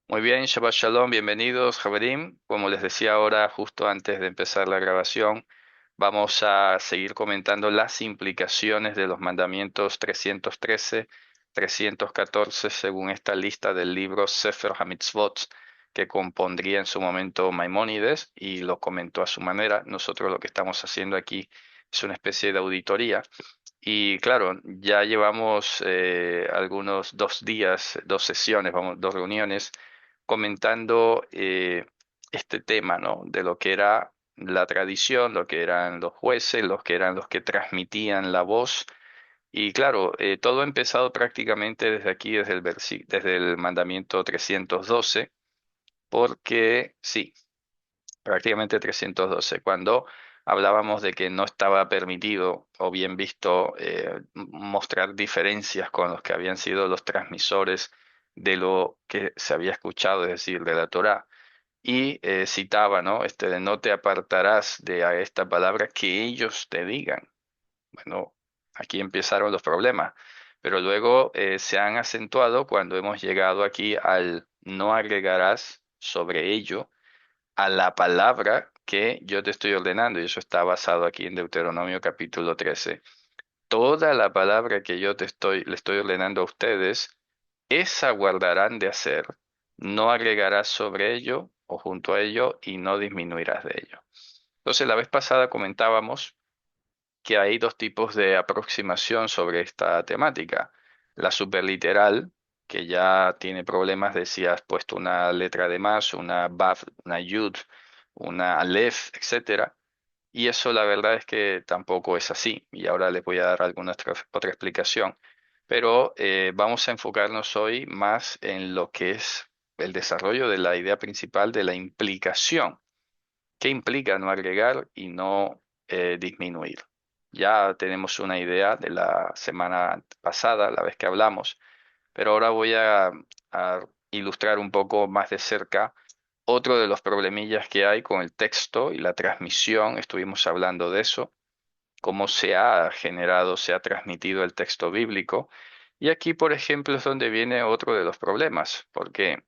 Muy bien, Shabbat Shalom, bienvenidos, Javerim. Como les decía ahora, justo antes de empezar la grabación, vamos a seguir comentando las implicaciones de los mandamientos 313, 314, según esta lista del libro Sefer HaMitzvot, que compondría en su momento Maimónides y lo comentó a su manera. Nosotros lo que estamos haciendo aquí es una especie de auditoría. Y claro, ya llevamos algunos 2 días, 2 sesiones, vamos, 2 reuniones comentando este tema, ¿no? De lo que era la tradición, lo que eran los jueces, los que eran los que transmitían la voz. Y claro, todo ha empezado prácticamente desde aquí, desde el mandamiento 312, porque sí, prácticamente 312, cuando hablábamos de que no estaba permitido o bien visto mostrar diferencias con los que habían sido los transmisores de lo que se había escuchado, es decir, de la Torá. Y citaba, ¿no? Este de no te apartarás de a esta palabra que ellos te digan. Bueno, aquí empezaron los problemas, pero luego se han acentuado cuando hemos llegado aquí al no agregarás sobre ello a la palabra que yo te estoy ordenando, y eso está basado aquí en Deuteronomio capítulo 13. Toda la palabra que le estoy ordenando a ustedes, esa guardarán de hacer, no agregarás sobre ello o junto a ello y no disminuirás de ello. Entonces, la vez pasada comentábamos que hay dos tipos de aproximación sobre esta temática. La superliteral, que ya tiene problemas de si has puesto una letra de más, una Baf, una Yud, una Aleph, etcétera. Y eso la verdad es que tampoco es así. Y ahora les voy a dar alguna otra explicación. Pero vamos a enfocarnos hoy más en lo que es el desarrollo de la idea principal de la implicación. ¿Qué implica no agregar y no disminuir? Ya tenemos una idea de la semana pasada, la vez que hablamos, pero ahora voy a ilustrar un poco más de cerca otro de los problemillas que hay con el texto y la transmisión. Estuvimos hablando de eso, cómo se ha generado, se ha transmitido el texto bíblico. Y aquí, por ejemplo, es donde viene otro de los problemas, porque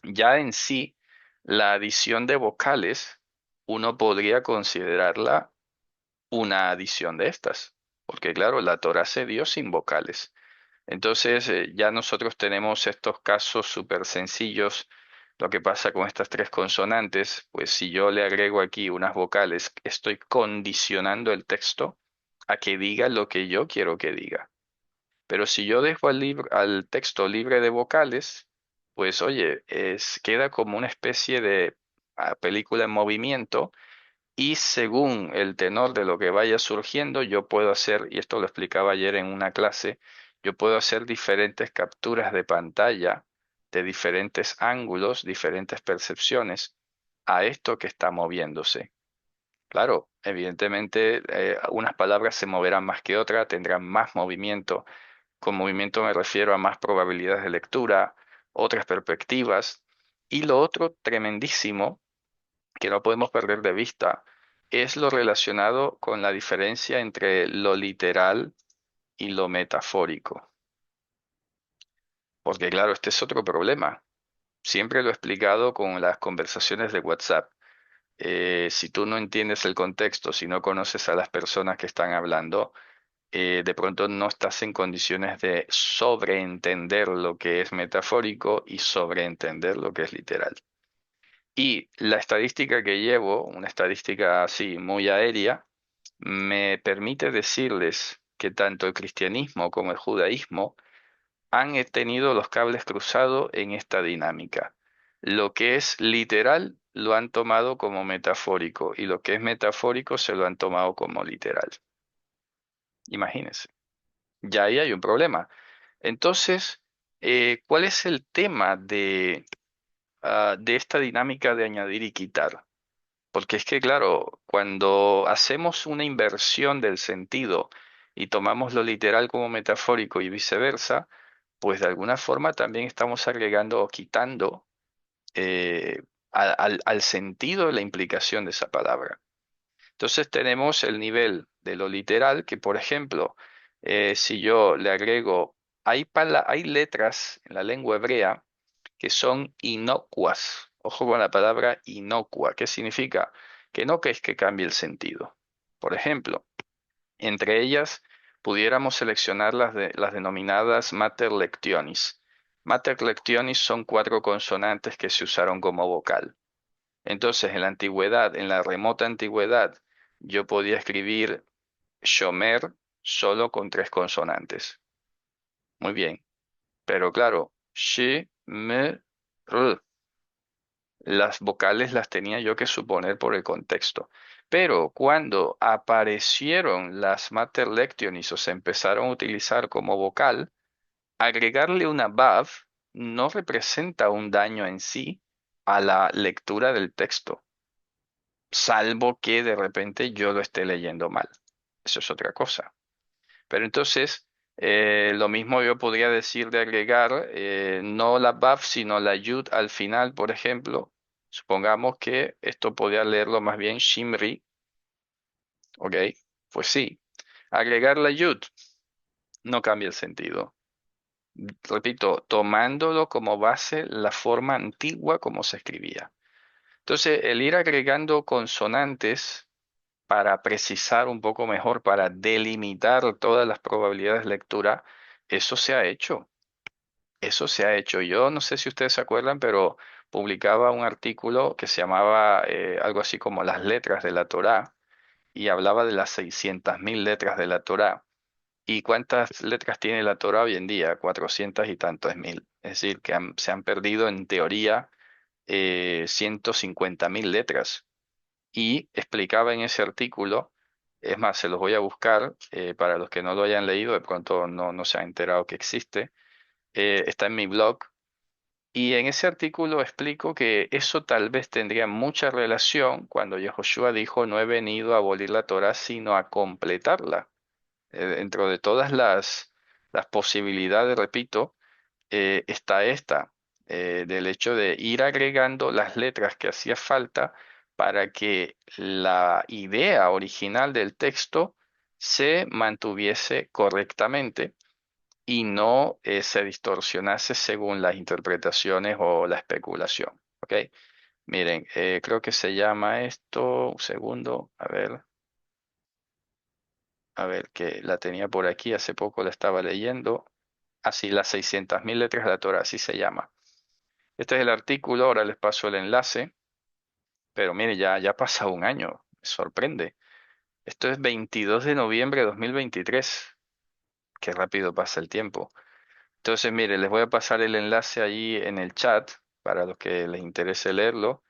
ya en sí, la adición de vocales, uno podría considerarla una adición de estas, porque claro, la Torah se dio sin vocales. Entonces, ya nosotros tenemos estos casos súper sencillos. Lo que pasa con estas tres consonantes, pues si yo le agrego aquí unas vocales, estoy condicionando el texto a que diga lo que yo quiero que diga. Pero si yo dejo al texto libre de vocales, pues oye, queda como una especie de película en movimiento y según el tenor de lo que vaya surgiendo, yo puedo hacer, y esto lo explicaba ayer en una clase, yo puedo hacer diferentes capturas de pantalla de diferentes ángulos, diferentes percepciones a esto que está moviéndose. Claro, evidentemente, unas palabras se moverán más que otras, tendrán más movimiento. Con movimiento me refiero a más probabilidades de lectura, otras perspectivas. Y lo otro tremendísimo que no podemos perder de vista es lo relacionado con la diferencia entre lo literal y lo metafórico. Porque claro, este es otro problema. Siempre lo he explicado con las conversaciones de WhatsApp. Si tú no entiendes el contexto, si no conoces a las personas que están hablando, de pronto no estás en condiciones de sobreentender lo que es metafórico y sobreentender lo que es literal. Y la estadística que llevo, una estadística así muy aérea, me permite decirles que tanto el cristianismo como el judaísmo han tenido los cables cruzados en esta dinámica. Lo que es literal lo han tomado como metafórico y lo que es metafórico se lo han tomado como literal. Imagínense. Ya ahí hay un problema. Entonces, ¿cuál es el tema de esta dinámica de añadir y quitar? Porque es que, claro, cuando hacemos una inversión del sentido y tomamos lo literal como metafórico y viceversa, pues de alguna forma también estamos agregando o quitando al sentido de la implicación de esa palabra. Entonces tenemos el nivel de lo literal, que por ejemplo, si yo le agrego, hay letras en la lengua hebrea que son inocuas. Ojo con la palabra inocua. ¿Qué significa? Que no que es que cambie el sentido. Por ejemplo, entre ellas pudiéramos seleccionar las denominadas mater lectionis. Mater lectionis son cuatro consonantes que se usaron como vocal. Entonces, en la antigüedad, en la remota antigüedad, yo podía escribir Shomer solo con tres consonantes. Muy bien. Pero claro, Sh, M, R. Las vocales las tenía yo que suponer por el contexto. Pero cuando aparecieron las mater lectionis o se empezaron a utilizar como vocal, agregarle una BAV no representa un daño en sí a la lectura del texto, salvo que de repente yo lo esté leyendo mal. Eso es otra cosa. Pero entonces, lo mismo yo podría decir de agregar no la BAF, sino la yud al final, por ejemplo. Supongamos que esto podría leerlo más bien Shimri, ¿ok? Pues sí, agregar la yud no cambia el sentido. Repito, tomándolo como base la forma antigua como se escribía. Entonces, el ir agregando consonantes para precisar un poco mejor, para delimitar todas las probabilidades de lectura, eso se ha hecho. Eso se ha hecho. Yo no sé si ustedes se acuerdan, pero publicaba un artículo que se llamaba algo así como Las letras de la Torá y hablaba de las 600.000 letras de la Torá. ¿Y cuántas letras tiene la Torá hoy en día? 400 y tantos mil. Es decir, que se han perdido en teoría 150.000 letras. Y explicaba en ese artículo, es más, se los voy a buscar para los que no lo hayan leído, de pronto no se han enterado que existe. Está en mi blog. Y en ese artículo explico que eso tal vez tendría mucha relación cuando Yehoshua dijo, no he venido a abolir la Torah, sino a completarla. Dentro de todas las posibilidades, repito, está esta, del hecho de ir agregando las letras que hacía falta para que la idea original del texto se mantuviese correctamente y no se distorsionase según las interpretaciones o la especulación. ¿Ok? Miren, creo que se llama esto, un segundo, a ver, que la tenía por aquí, hace poco la estaba leyendo. Así, las 600.000 letras de la Torah, así se llama. Este es el artículo, ahora les paso el enlace, pero mire, ya ha pasado un año, me sorprende. Esto es 22 de noviembre de 2023. Qué rápido pasa el tiempo. Entonces, mire, les voy a pasar el enlace ahí en el chat para los que les interese leerlo,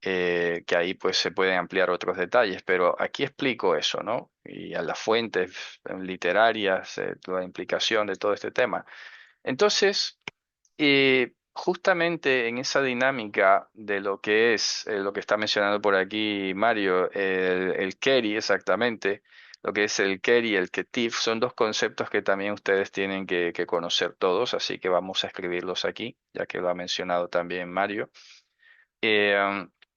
que ahí pues se pueden ampliar otros detalles, pero aquí explico eso, ¿no? Y a las fuentes literarias, la implicación de todo este tema. Entonces, justamente en esa dinámica de lo que es lo que está mencionando por aquí Mario, el Keri exactamente, lo que es el Keri y el Ketif, son dos conceptos que también ustedes tienen que conocer todos, así que vamos a escribirlos aquí, ya que lo ha mencionado también Mario.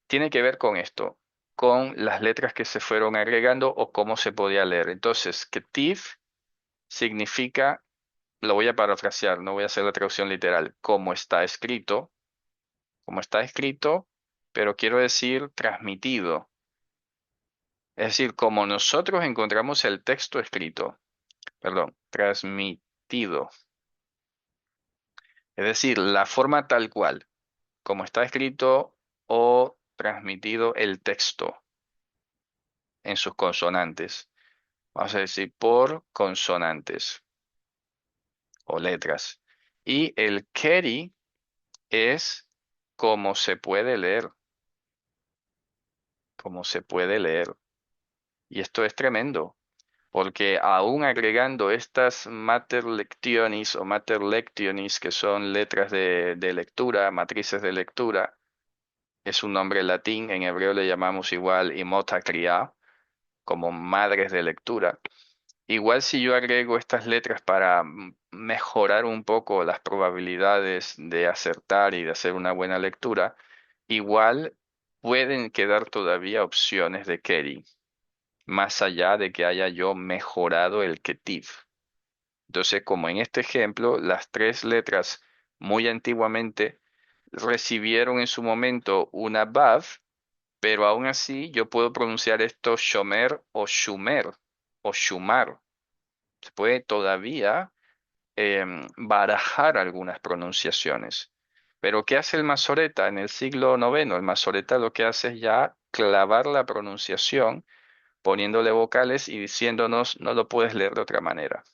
Tiene que ver con esto, con las letras que se fueron agregando o cómo se podía leer. Entonces, Ketif significa, lo voy a parafrasear, no voy a hacer la traducción literal, como está escrito, pero quiero decir transmitido. Es decir, como nosotros encontramos el texto escrito, perdón, transmitido. Es decir, la forma tal cual, como está escrito o transmitido el texto en sus consonantes. Vamos a decir por consonantes o letras. Y el keri es como se puede leer, como se puede leer. Y esto es tremendo, porque aún agregando estas mater lectionis o mater lectionis, que son letras de lectura, matrices de lectura, es un nombre latín, en hebreo le llamamos igual imota cria, como madres de lectura. Igual si yo agrego estas letras para mejorar un poco las probabilidades de acertar y de hacer una buena lectura, igual pueden quedar todavía opciones de Keri, más allá de que haya yo mejorado el Ketiv. Entonces, como en este ejemplo, las tres letras muy antiguamente recibieron en su momento una Vav, pero aún así yo puedo pronunciar esto Shomer o Shumar. Se puede todavía barajar algunas pronunciaciones. Pero ¿qué hace el masoreta en el siglo noveno? El masoreta lo que hace es ya clavar la pronunciación, poniéndole vocales y diciéndonos no lo puedes leer de otra manera,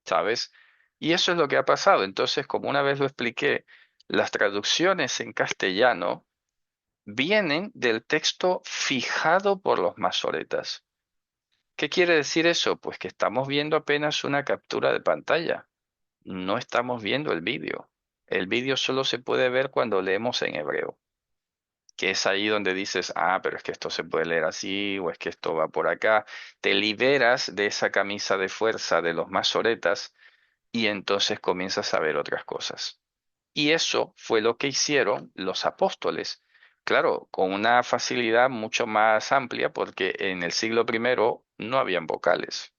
¿sabes? Y eso es lo que ha pasado. Entonces, como una vez lo expliqué, las traducciones en castellano vienen del texto fijado por los masoretas. ¿Qué quiere decir eso? Pues que estamos viendo apenas una captura de pantalla. No estamos viendo el vídeo. El vídeo solo se puede ver cuando leemos en hebreo, que es ahí donde dices, ah, pero es que esto se puede leer así, o es que esto va por acá. Te liberas de esa camisa de fuerza de los masoretas y entonces comienzas a ver otras cosas. Y eso fue lo que hicieron los apóstoles. Claro, con una facilidad mucho más amplia, porque en el siglo primero no habían vocales.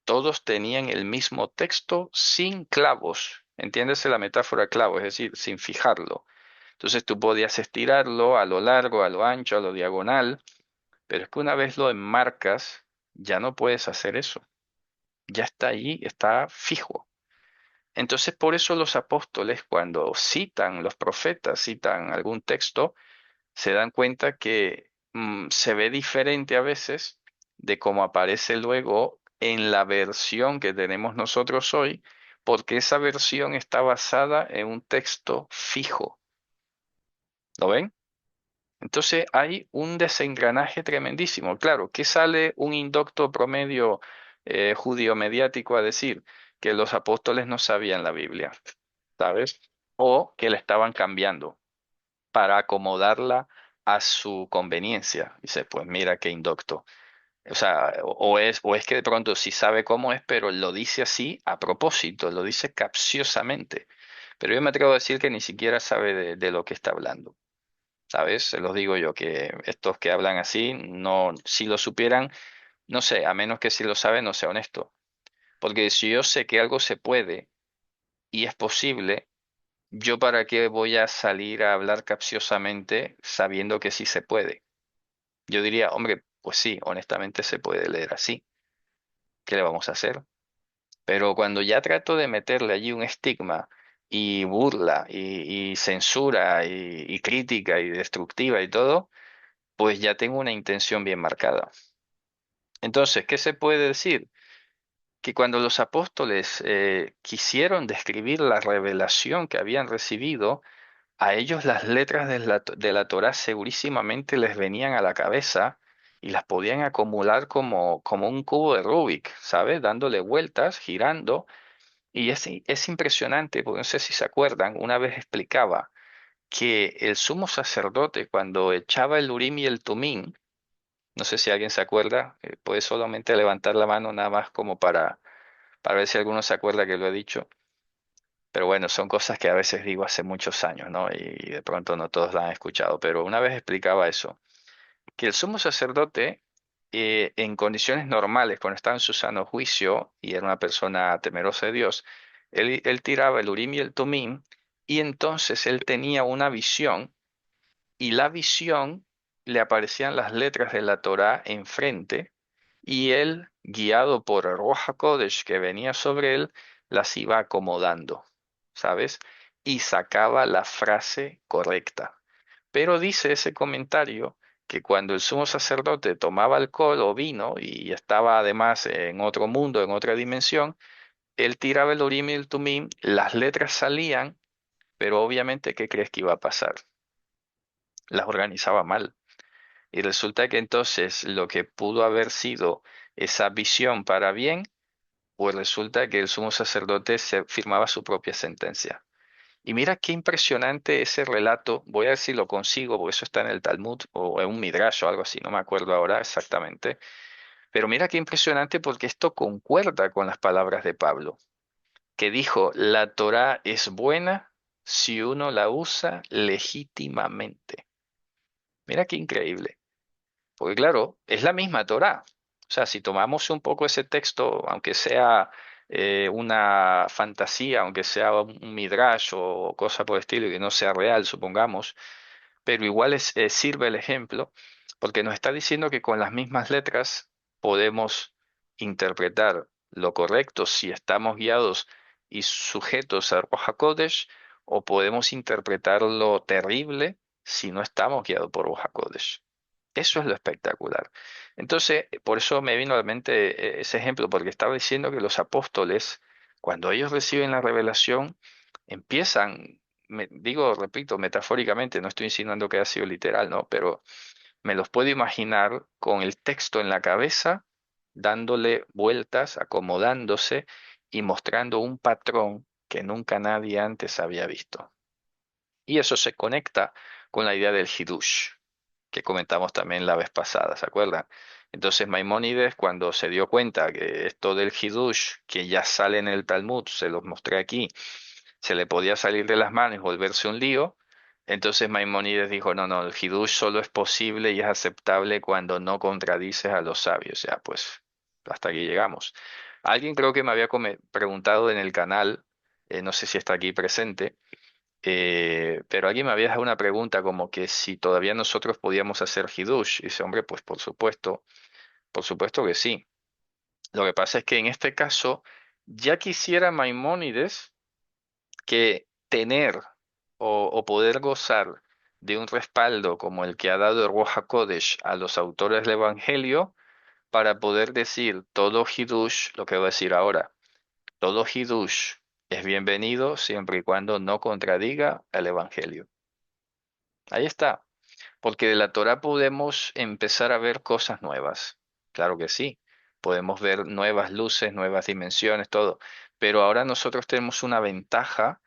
Todos tenían el mismo texto sin clavos. ¿Entiendes la metáfora clavo? Es decir, sin fijarlo. Entonces tú podías estirarlo a lo largo, a lo ancho, a lo diagonal, pero es que una vez lo enmarcas, ya no puedes hacer eso. Ya está ahí, está fijo. Entonces, por eso los apóstoles, cuando citan, los profetas citan algún texto, se dan cuenta que se ve diferente a veces de cómo aparece luego en la versión que tenemos nosotros hoy, porque esa versión está basada en un texto fijo. ¿Lo ven? Entonces hay un desengranaje tremendísimo. Claro, ¿qué sale un indocto promedio judío mediático a decir? Que los apóstoles no sabían la Biblia, ¿sabes? O que la estaban cambiando para acomodarla a su conveniencia. Dice, pues mira qué indocto. O sea, o es que de pronto sí sabe cómo es, pero lo dice así a propósito, lo dice capciosamente. Pero yo me atrevo a decir que ni siquiera sabe de lo que está hablando. ¿Sabes? Se los digo yo, que estos que hablan así, no, si lo supieran, no sé, a menos que si lo saben, no sea honesto. Porque si yo sé que algo se puede y es posible, ¿yo para qué voy a salir a hablar capciosamente sabiendo que sí se puede? Yo diría, hombre, pues sí, honestamente se puede leer así. ¿Qué le vamos a hacer? Pero cuando ya trato de meterle allí un estigma y burla y censura y crítica y destructiva y todo, pues ya tengo una intención bien marcada. Entonces, ¿qué se puede decir? Que cuando los apóstoles quisieron describir la revelación que habían recibido, a ellos las letras de la Torá segurísimamente les venían a la cabeza y las podían acumular como un cubo de Rubik, ¿sabes? Dándole vueltas, girando. Y es impresionante, porque no sé si se acuerdan, una vez explicaba que el sumo sacerdote cuando echaba el Urim y el Tumim, no sé si alguien se acuerda, puede solamente levantar la mano nada más como para ver si alguno se acuerda que lo he dicho. Pero bueno, son cosas que a veces digo hace muchos años, ¿no? Y de pronto no todos la han escuchado. Pero una vez explicaba eso, que el sumo sacerdote, en condiciones normales, cuando estaba en su sano juicio y era una persona temerosa de Dios, él tiraba el Urim y el Tumim y entonces él tenía una visión y la visión le aparecían las letras de la Torá enfrente y él, guiado por el Ruach HaKodesh que venía sobre él, las iba acomodando, ¿sabes? Y sacaba la frase correcta. Pero dice ese comentario que cuando el sumo sacerdote tomaba alcohol o vino y estaba además en otro mundo, en otra dimensión, él tiraba el Urim y el Tumim, las letras salían, pero obviamente, ¿qué crees que iba a pasar? Las organizaba mal. Y resulta que entonces lo que pudo haber sido esa visión para bien, pues resulta que el sumo sacerdote se firmaba su propia sentencia. Y mira qué impresionante ese relato. Voy a ver si lo consigo, porque eso está en el Talmud o en un Midrash o algo así, no me acuerdo ahora exactamente. Pero mira qué impresionante porque esto concuerda con las palabras de Pablo, que dijo, la Torá es buena si uno la usa legítimamente. Mira qué increíble. Porque claro, es la misma Torá. O sea, si tomamos un poco ese texto, aunque sea una fantasía, aunque sea un midrash o cosa por el estilo y que no sea real, supongamos, pero igual sirve el ejemplo porque nos está diciendo que con las mismas letras podemos interpretar lo correcto si estamos guiados y sujetos a Ruach HaKodesh, o podemos interpretar lo terrible si no estamos guiados por Ruach HaKodesh. Eso es lo espectacular. Entonces, por eso me vino a la mente ese ejemplo, porque estaba diciendo que los apóstoles, cuando ellos reciben la revelación, empiezan, digo, repito, metafóricamente, no estoy insinuando que haya sido literal, ¿no? Pero me los puedo imaginar con el texto en la cabeza, dándole vueltas, acomodándose y mostrando un patrón que nunca nadie antes había visto. Y eso se conecta con la idea del Hidush, que comentamos también la vez pasada, ¿se acuerdan? Entonces Maimónides, cuando se dio cuenta que esto del Hidush, que ya sale en el Talmud, se los mostré aquí, se le podía salir de las manos y volverse un lío, entonces Maimónides dijo, no, no, el Hidush solo es posible y es aceptable cuando no contradices a los sabios. Ya, pues, hasta aquí llegamos. Alguien creo que me había preguntado en el canal, no sé si está aquí presente, pero alguien me había dejado una pregunta como que si todavía nosotros podíamos hacer Hidush. Y dice, hombre, pues por supuesto que sí. Lo que pasa es que en este caso ya quisiera Maimónides que tener o poder gozar de un respaldo como el que ha dado el Ruach HaKodesh a los autores del Evangelio para poder decir todo Hidush, lo que voy a decir ahora, todo Hidush es bienvenido siempre y cuando no contradiga el Evangelio. Ahí está. Porque de la Torah podemos empezar a ver cosas nuevas. Claro que sí. Podemos ver nuevas luces, nuevas dimensiones, todo. Pero ahora nosotros tenemos una ventaja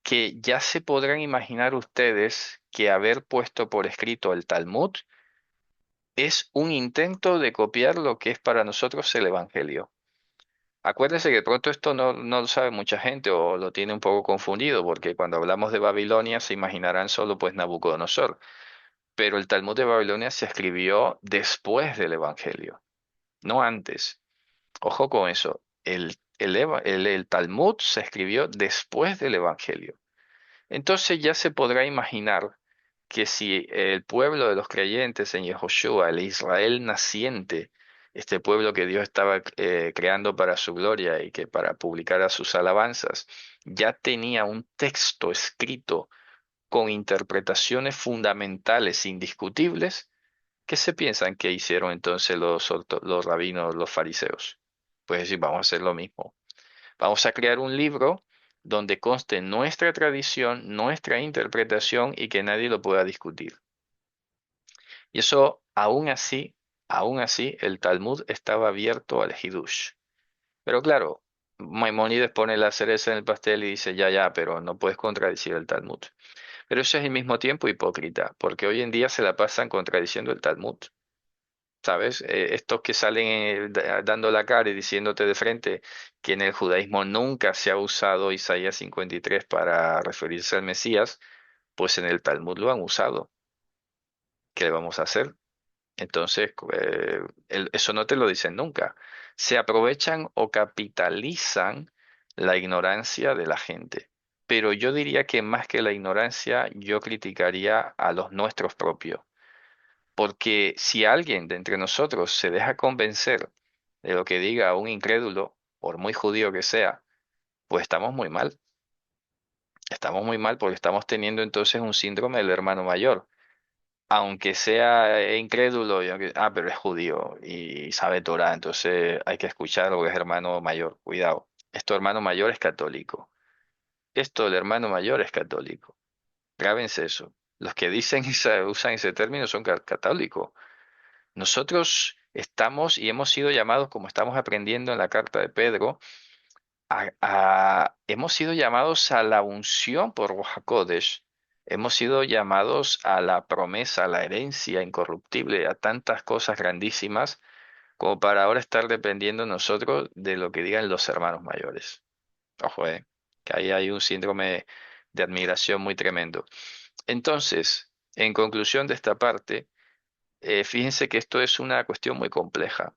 que ya se podrán imaginar ustedes que haber puesto por escrito el Talmud es un intento de copiar lo que es para nosotros el Evangelio. Acuérdense que de pronto esto no lo sabe mucha gente o lo tiene un poco confundido, porque cuando hablamos de Babilonia se imaginarán solo pues Nabucodonosor, pero el Talmud de Babilonia se escribió después del Evangelio, no antes. Ojo con eso. El Talmud se escribió después del Evangelio. Entonces ya se podrá imaginar que si el pueblo de los creyentes en Yehoshua, el Israel naciente, este pueblo que Dios estaba creando para su gloria y que para publicar a sus alabanzas, ya tenía un texto escrito con interpretaciones fundamentales indiscutibles. ¿Qué se piensan que hicieron entonces los rabinos, los fariseos? Pues decir, vamos a hacer lo mismo. Vamos a crear un libro donde conste nuestra tradición, nuestra interpretación y que nadie lo pueda discutir. Y eso, aún así, el Talmud estaba abierto al Hidush. Pero claro, Maimónides pone la cereza en el pastel y dice, ya, ya, pero no puedes contradecir el Talmud. Pero eso es al mismo tiempo hipócrita, porque hoy en día se la pasan contradiciendo el Talmud. ¿Sabes? Estos que salen dando la cara y diciéndote de frente que en el judaísmo nunca se ha usado Isaías 53 para referirse al Mesías, pues en el Talmud lo han usado. ¿Qué le vamos a hacer? Entonces, eso no te lo dicen nunca. Se aprovechan o capitalizan la ignorancia de la gente. Pero yo diría que más que la ignorancia, yo criticaría a los nuestros propios. Porque si alguien de entre nosotros se deja convencer de lo que diga un incrédulo, por muy judío que sea, pues estamos muy mal. Estamos muy mal porque estamos teniendo entonces un síndrome del hermano mayor. Aunque sea incrédulo, pero es judío y sabe Torah, entonces hay que escuchar lo que es hermano mayor. Cuidado, esto hermano mayor es católico. Esto del hermano mayor es católico. Grábense eso. Los que dicen usan ese término son católicos. Nosotros estamos y hemos sido llamados, como estamos aprendiendo en la carta de Pedro, hemos sido llamados a la unción por Ruach HaKodesh, hemos sido llamados a la promesa, a la herencia incorruptible, a tantas cosas grandísimas, como para ahora estar dependiendo nosotros de lo que digan los hermanos mayores. Ojo, que ahí hay un síndrome de admiración muy tremendo. Entonces, en conclusión de esta parte, fíjense que esto es una cuestión muy compleja.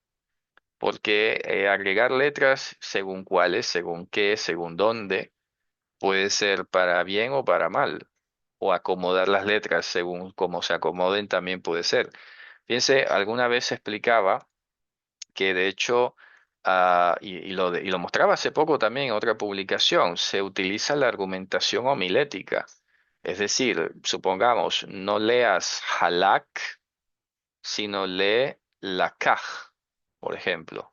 porque agregar letras según cuáles, según qué, según dónde, puede ser para bien o para mal, o acomodar las letras según cómo se acomoden también puede ser. Fíjense, alguna vez explicaba que de hecho, y lo mostraba hace poco también en otra publicación, se utiliza la argumentación homilética. Es decir, supongamos, no leas halak, sino lee lakaj, por ejemplo.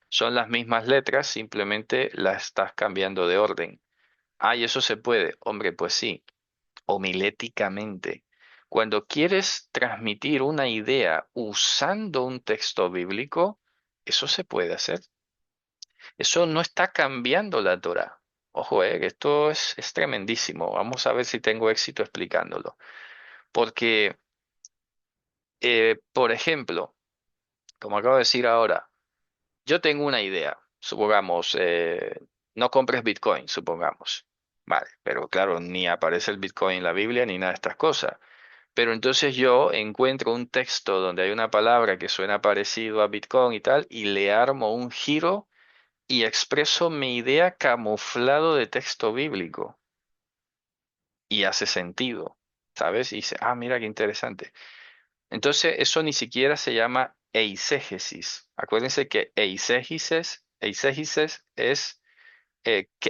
Son las mismas letras, simplemente las estás cambiando de orden. Ah, y eso se puede. Hombre, pues sí, homiléticamente. Cuando quieres transmitir una idea usando un texto bíblico, eso se puede hacer. Eso no está cambiando la Torah. Ojo, que esto es tremendísimo. Vamos a ver si tengo éxito explicándolo. Porque, por ejemplo, como acabo de decir ahora, yo tengo una idea. Supongamos, no compres Bitcoin, supongamos. Vale, pero claro, ni aparece el Bitcoin en la Biblia ni nada de estas cosas. Pero entonces yo encuentro un texto donde hay una palabra que suena parecido a Bitcoin y tal, y le armo un giro y expreso mi idea camuflado de texto bíblico. Y hace sentido, ¿sabes? Y dice, ah, mira qué interesante. Entonces, eso ni siquiera se llama eisegesis. Acuérdense que eisegesis es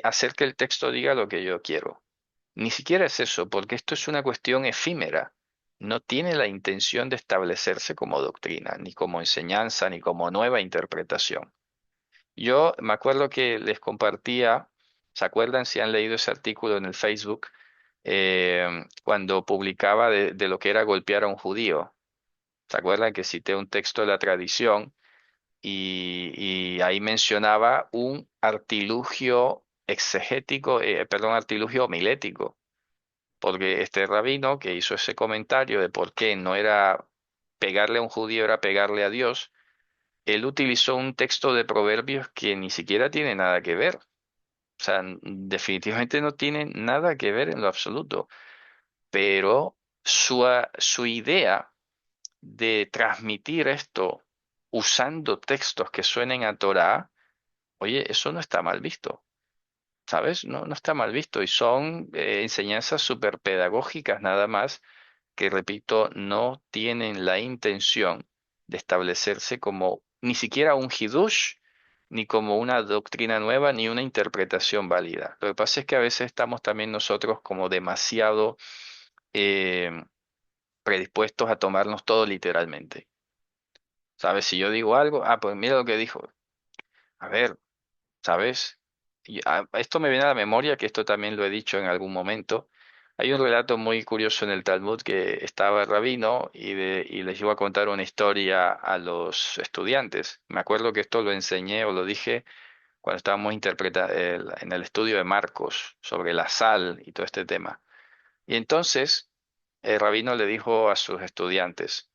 hacer que el texto diga lo que yo quiero. Ni siquiera es eso, porque esto es una cuestión efímera. No tiene la intención de establecerse como doctrina, ni como enseñanza, ni como nueva interpretación. Yo me acuerdo que les compartía, ¿se acuerdan si han leído ese artículo en el Facebook? Cuando publicaba de lo que era golpear a un judío. ¿Se acuerdan que cité un texto de la tradición y ahí mencionaba un artilugio exegético, perdón, artilugio homilético? Porque este rabino que hizo ese comentario de por qué no era pegarle a un judío, era pegarle a Dios, él utilizó un texto de Proverbios que ni siquiera tiene nada que ver. O sea, definitivamente no tiene nada que ver en lo absoluto. Pero su idea de transmitir esto usando textos que suenen a Torá, oye, eso no está mal visto. ¿Sabes? No, no está mal visto y son enseñanzas súper pedagógicas nada más que, repito, no tienen la intención de establecerse como ni siquiera un hidush, ni como una doctrina nueva, ni una interpretación válida. Lo que pasa es que a veces estamos también nosotros como demasiado eh, predispuestos a tomarnos todo literalmente. ¿Sabes? Si yo digo algo, ah, pues mira lo que dijo. A ver, ¿sabes? Esto me viene a la memoria, que esto también lo he dicho en algún momento. Hay un relato muy curioso en el Talmud que estaba el rabino y les iba a contar una historia a los estudiantes. Me acuerdo que esto lo enseñé o lo dije cuando estábamos en el estudio de Marcos sobre la sal y todo este tema. Y entonces el rabino le dijo a sus estudiantes,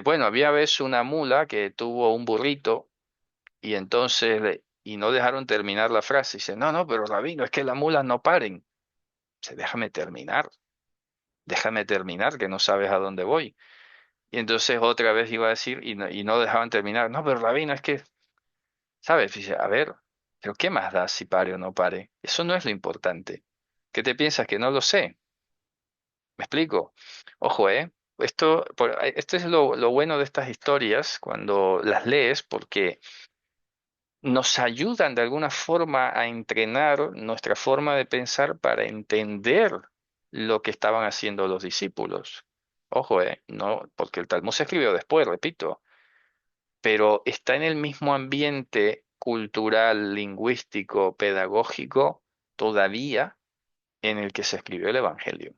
bueno, había vez una mula que tuvo un burrito y entonces, y no dejaron terminar la frase. Dice, no, no, pero rabino, es que las mulas no paren. Dice, déjame terminar, que no sabes a dónde voy. Y entonces otra vez iba a decir, y no dejaban terminar. No, pero rabino, es que, ¿sabes? Dice, a ver, pero ¿qué más da si pare o no pare? Eso no es lo importante. ¿Qué te piensas que no lo sé? ¿Me explico? Ojo, ¿eh? Esto es lo bueno de estas historias cuando las lees, porque nos ayudan de alguna forma a entrenar nuestra forma de pensar para entender lo que estaban haciendo los discípulos. Ojo, no, porque el Talmud se escribió después, repito, pero está en el mismo ambiente cultural, lingüístico, pedagógico todavía en el que se escribió el Evangelio.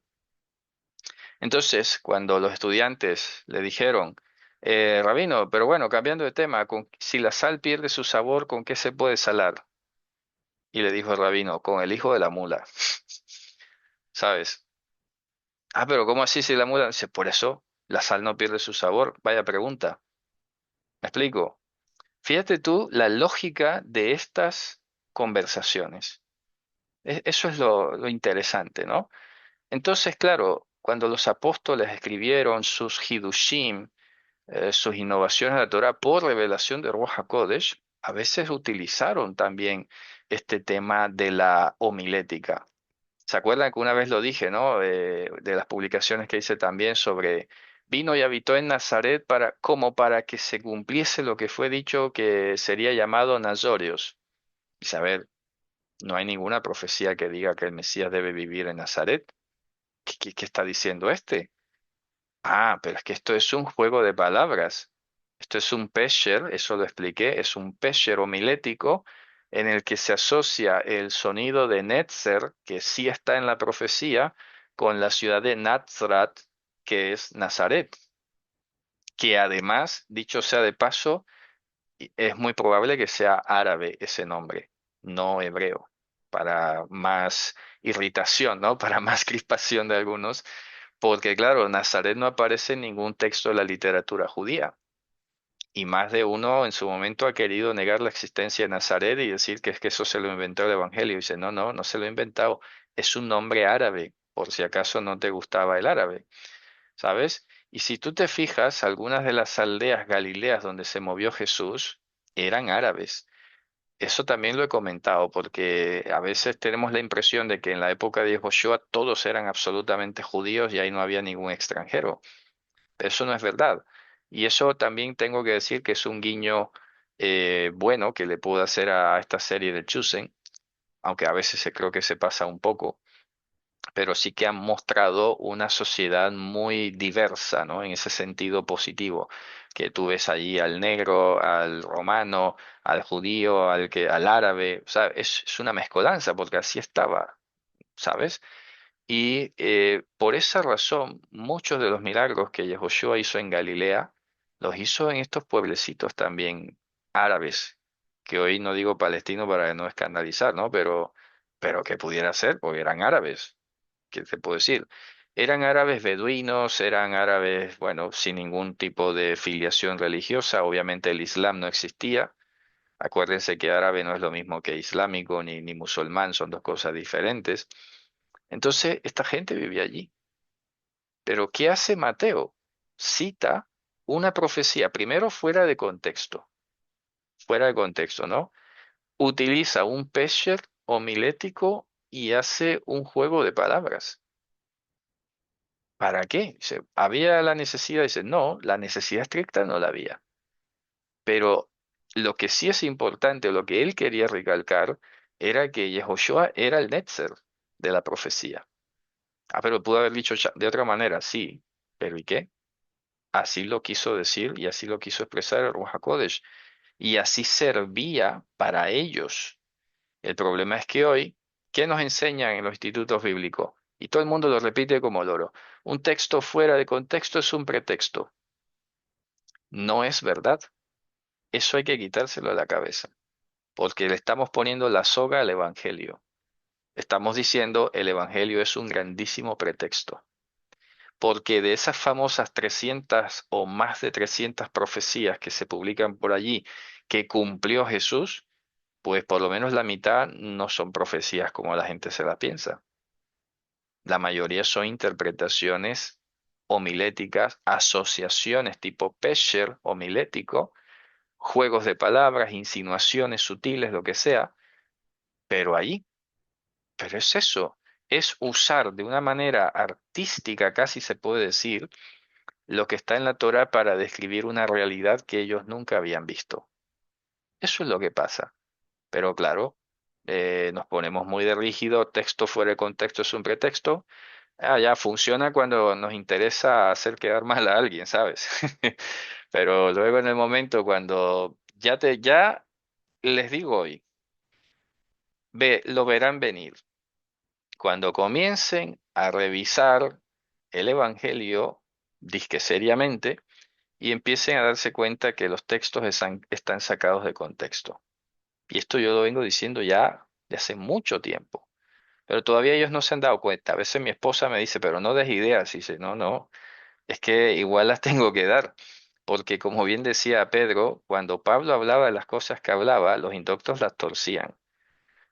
Entonces, cuando los estudiantes le dijeron, Rabino, pero bueno, cambiando de tema, si la sal pierde su sabor, ¿con qué se puede salar? Y le dijo el rabino, con el hijo de la mula. ¿Sabes? Ah, pero ¿cómo así si la mula? Dice, por eso la sal no pierde su sabor. Vaya pregunta. ¿Me explico? Fíjate tú la lógica de estas conversaciones. Eso es lo interesante, ¿no? Entonces, claro, cuando los apóstoles escribieron sus Hidushim, sus innovaciones de la Torah por revelación de Ruach HaKodesh, a veces utilizaron también este tema de la homilética. ¿Se acuerdan que una vez lo dije, ¿no? De las publicaciones que hice también sobre vino y habitó en Nazaret para, como para que se cumpliese lo que fue dicho que sería llamado Nazorios. Y saber, no hay ninguna profecía que diga que el Mesías debe vivir en Nazaret. ¿Qué está diciendo este? Ah, pero es que esto es un juego de palabras. Esto es un pesher, eso lo expliqué, es un pesher homilético en el que se asocia el sonido de Netzer, que sí está en la profecía, con la ciudad de Nazrat, que es Nazaret, que además, dicho sea de paso, es muy probable que sea árabe ese nombre, no hebreo, para más irritación, ¿no? Para más crispación de algunos, porque claro, Nazaret no aparece en ningún texto de la literatura judía. Y más de uno en su momento ha querido negar la existencia de Nazaret y decir que es que eso se lo inventó el Evangelio. Y dice, no, no, no se lo ha inventado. Es un nombre árabe, por si acaso no te gustaba el árabe, ¿sabes? Y si tú te fijas, algunas de las aldeas galileas donde se movió Jesús eran árabes. Eso también lo he comentado, porque a veces tenemos la impresión de que en la época de Joshua todos eran absolutamente judíos y ahí no había ningún extranjero. Eso no es verdad. Y eso también tengo que decir que es un guiño bueno que le puedo hacer a esta serie de Chosen, aunque a veces creo que se pasa un poco, pero sí que han mostrado una sociedad muy diversa, ¿no? En ese sentido positivo, que tú ves allí al negro, al romano, al judío, al árabe, o sea, es una mezcolanza, porque así estaba, ¿sabes? Y por esa razón, muchos de los milagros que Yehoshua hizo en Galilea, los hizo en estos pueblecitos también árabes, que hoy no digo palestino para no escandalizar, ¿no? Pero que pudiera ser, porque eran árabes. ¿Qué te puedo decir? Eran árabes beduinos, eran árabes, bueno, sin ningún tipo de filiación religiosa. Obviamente el Islam no existía. Acuérdense que árabe no es lo mismo que islámico ni musulmán, son dos cosas diferentes. Entonces, esta gente vivía allí. Pero ¿qué hace Mateo? Cita una profecía, primero fuera de contexto, ¿no? Utiliza un pesher homilético y hace un juego de palabras. ¿Para qué? Dice, ¿había la necesidad? Dice, no, la necesidad estricta no la había. Pero lo que sí es importante, lo que él quería recalcar, era que Yehoshua era el Netzer de la profecía. Ah, pero pudo haber dicho de otra manera, sí, pero ¿y qué? Así lo quiso decir y así lo quiso expresar el Ruach HaKodesh. Y así servía para ellos. El problema es que hoy, ¿qué nos enseñan en los institutos bíblicos? Y todo el mundo lo repite como loro. Un texto fuera de contexto es un pretexto. No es verdad. Eso hay que quitárselo de la cabeza, porque le estamos poniendo la soga al Evangelio. Estamos diciendo el Evangelio es un grandísimo pretexto, porque de esas famosas 300 o más de 300 profecías que se publican por allí que cumplió Jesús, pues por lo menos la mitad no son profecías como la gente se las piensa. La mayoría son interpretaciones homiléticas, asociaciones tipo Pesher homilético, juegos de palabras, insinuaciones sutiles, lo que sea, pero ahí, pero es eso, es usar de una manera artística, casi se puede decir, lo que está en la Torah para describir una realidad que ellos nunca habían visto. Eso es lo que pasa. Pero claro, nos ponemos muy de rígido, texto fuera de contexto es un pretexto. Ah, ya funciona cuando nos interesa hacer quedar mal a alguien, ¿sabes? Pero luego en el momento cuando ya les digo hoy, lo verán venir. Cuando comiencen a revisar el Evangelio, disque seriamente, y empiecen a darse cuenta que los textos están sacados de contexto. Y esto yo lo vengo diciendo ya de hace mucho tiempo, pero todavía ellos no se han dado cuenta. A veces mi esposa me dice, pero no des ideas, y dice, no, no, es que igual las tengo que dar, porque como bien decía Pedro, cuando Pablo hablaba de las cosas que hablaba, los indoctos las torcían.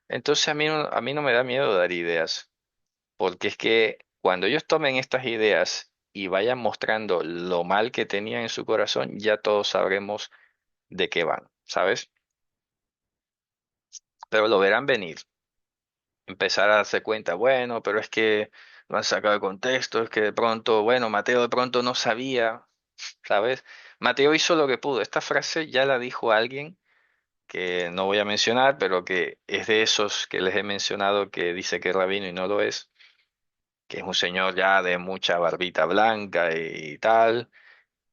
Entonces a mí no me da miedo dar ideas, porque es que cuando ellos tomen estas ideas y vayan mostrando lo mal que tenían en su corazón, ya todos sabremos de qué van, ¿sabes? Pero lo verán venir, empezar a darse cuenta, bueno, pero es que lo han sacado de contexto, es que de pronto, bueno, Mateo de pronto no sabía, ¿sabes? Mateo hizo lo que pudo. Esta frase ya la dijo alguien que no voy a mencionar, pero que es de esos que les he mencionado que dice que es rabino y no lo es, que es un señor ya de mucha barbita blanca y tal.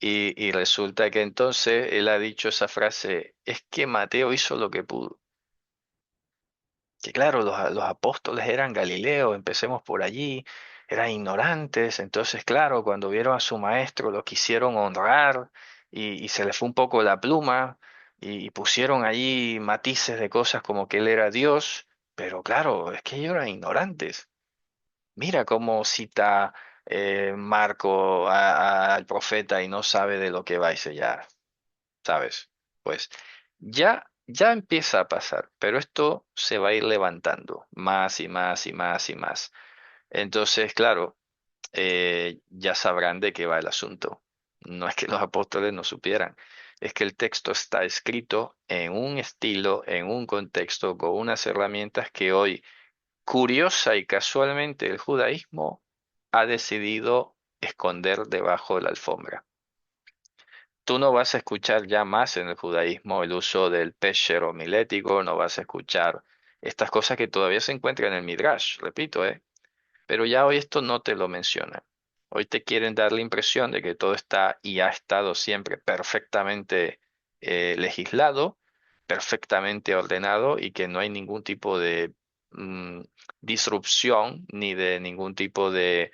Y resulta que entonces él ha dicho esa frase, es que Mateo hizo lo que pudo. Que claro, los apóstoles eran Galileos, empecemos por allí, eran ignorantes, entonces claro, cuando vieron a su maestro lo quisieron honrar y se les fue un poco la pluma y pusieron allí matices de cosas como que él era Dios, pero claro, es que ellos eran ignorantes. Mira cómo cita Marco al profeta y no sabe de lo que va y dice ya. ¿Sabes? Pues ya empieza a pasar, pero esto se va a ir levantando más y más y más y más. Entonces, claro, ya sabrán de qué va el asunto. No es que los apóstoles no supieran, es que el texto está escrito en un estilo, en un contexto, con unas herramientas que hoy, curiosa y casualmente, el judaísmo ha decidido esconder debajo de la alfombra. Tú no vas a escuchar ya más en el judaísmo el uso del pesher homilético, no vas a escuchar estas cosas que todavía se encuentran en el Midrash, repito, ¿eh? Pero ya hoy esto no te lo menciona. Hoy te quieren dar la impresión de que todo está y ha estado siempre perfectamente legislado, perfectamente ordenado y que no hay ningún tipo de mm, disrupción ni de ningún tipo de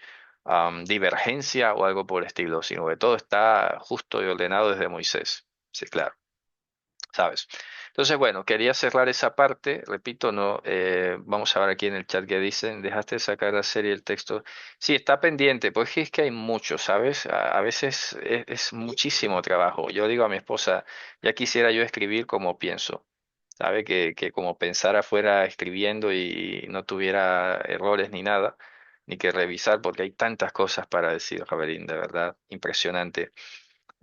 divergencia o algo por el estilo, sino que todo está justo y ordenado desde Moisés. Sí, claro. ¿Sabes? Entonces, bueno, quería cerrar esa parte, repito, no, vamos a ver aquí en el chat que dicen, dejaste de sacar la serie el texto. Sí, está pendiente, pues es que hay mucho, ¿sabes? A veces es muchísimo trabajo. Yo digo a mi esposa, ya quisiera yo escribir como pienso, ¿sabe? Que como pensara fuera escribiendo y no tuviera errores ni nada, ni que revisar, porque hay tantas cosas para decir, Javelín, de verdad, impresionante.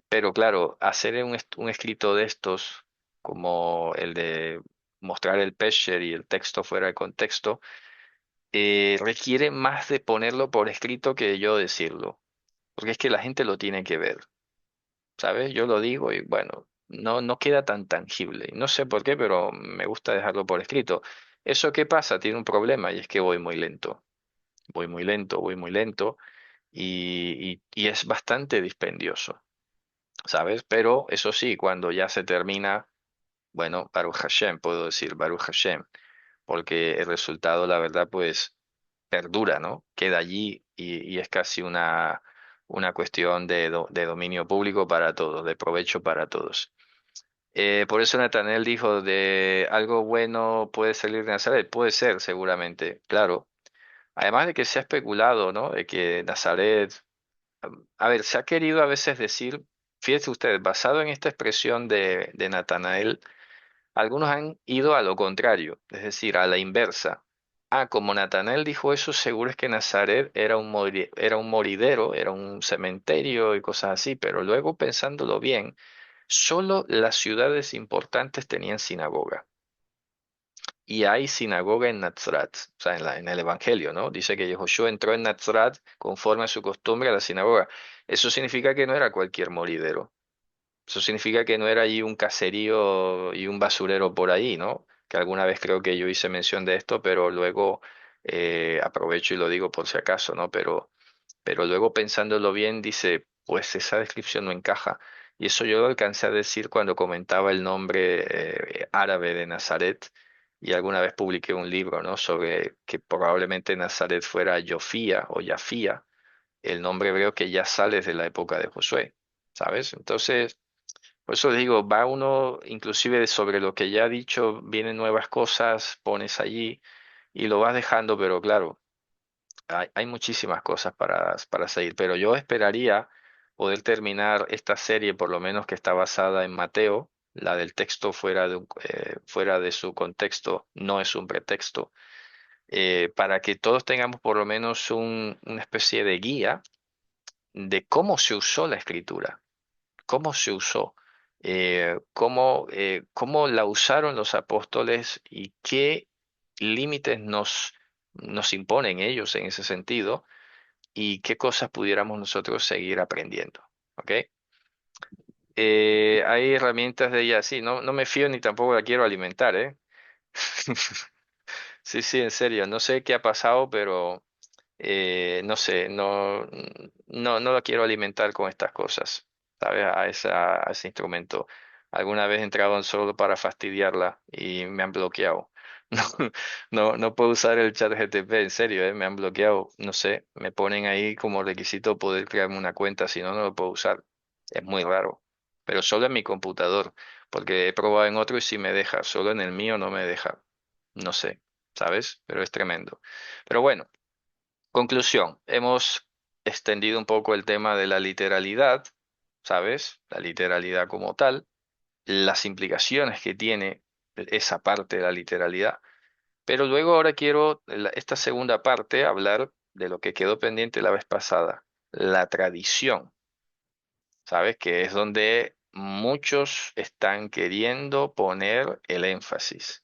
Pero claro, hacer un escrito de estos, como el de mostrar el pesher y el texto fuera de contexto, requiere más de ponerlo por escrito que yo decirlo, porque es que la gente lo tiene que ver, ¿sabes? Yo lo digo y bueno, no queda tan tangible. No sé por qué, pero me gusta dejarlo por escrito. ¿Eso qué pasa? Tiene un problema y es que voy muy lento, voy muy lento, voy muy lento y es bastante dispendioso. ¿Sabes? Pero eso sí, cuando ya se termina, bueno, Baruch Hashem, puedo decir Baruch Hashem, porque el resultado, la verdad, pues perdura, ¿no? Queda allí y es casi una cuestión de dominio público para todos, de provecho para todos. Por eso Natanel dijo, de algo bueno puede salir de Nazaret, puede ser seguramente, claro. Además de que se ha especulado, ¿no? De que Nazaret a ver, se ha querido a veces decir, fíjese usted, basado en esta expresión de Natanael, algunos han ido a lo contrario, es decir, a la inversa. Ah, como Natanael dijo eso, seguro es que Nazaret era era un moridero, era un cementerio y cosas así, pero luego pensándolo bien, solo las ciudades importantes tenían sinagoga. Y hay sinagoga en Nazaret, o sea, en el Evangelio, ¿no? Dice que Yehoshua entró en Nazaret conforme a su costumbre a la sinagoga. Eso significa que no era cualquier moridero. Eso significa que no era allí un caserío y un basurero por ahí, ¿no? Que alguna vez creo que yo hice mención de esto, pero luego aprovecho y lo digo por si acaso, ¿no? Pero luego pensándolo bien, dice, pues esa descripción no encaja. Y eso yo lo alcancé a decir cuando comentaba el nombre árabe de Nazaret y alguna vez publiqué un libro, ¿no? Sobre que probablemente Nazaret fuera Yofía o Yafía, el nombre hebreo que ya sale desde la época de Josué, ¿sabes? Entonces, por eso digo, va uno inclusive sobre lo que ya ha dicho, vienen nuevas cosas, pones allí y lo vas dejando, pero claro. Hay muchísimas cosas para seguir, pero yo esperaría poder terminar esta serie, por lo menos que está basada en Mateo, la del texto fuera de su contexto, no es un pretexto, para que todos tengamos por lo menos una especie de guía de cómo se usó la escritura, cómo se usó, cómo la usaron los apóstoles y qué límites nos imponen ellos en ese sentido y qué cosas pudiéramos nosotros seguir aprendiendo. ¿Ok? Hay herramientas de ella, sí, no me fío ni tampoco la quiero alimentar, ¿eh? Sí, sí, en serio, no sé qué ha pasado, pero no sé, no la quiero alimentar con estas cosas, ¿sabes? A ese instrumento. Alguna vez he entrado solo para fastidiarla y me han bloqueado. No puedo usar el chat GTP, en serio, ¿eh? Me han bloqueado. No sé, me ponen ahí como requisito poder crearme una cuenta, si no, no lo puedo usar. Es muy raro. Pero solo en mi computador, porque he probado en otro y sí me deja, solo en el mío no me deja. No sé, ¿sabes? Pero es tremendo. Pero bueno. Conclusión, hemos extendido un poco el tema de la literalidad, ¿sabes? La literalidad como tal, las implicaciones que tiene esa parte de la literalidad, pero luego ahora quiero esta segunda parte hablar de lo que quedó pendiente la vez pasada, la tradición, ¿sabes? Que es donde muchos están queriendo poner el énfasis.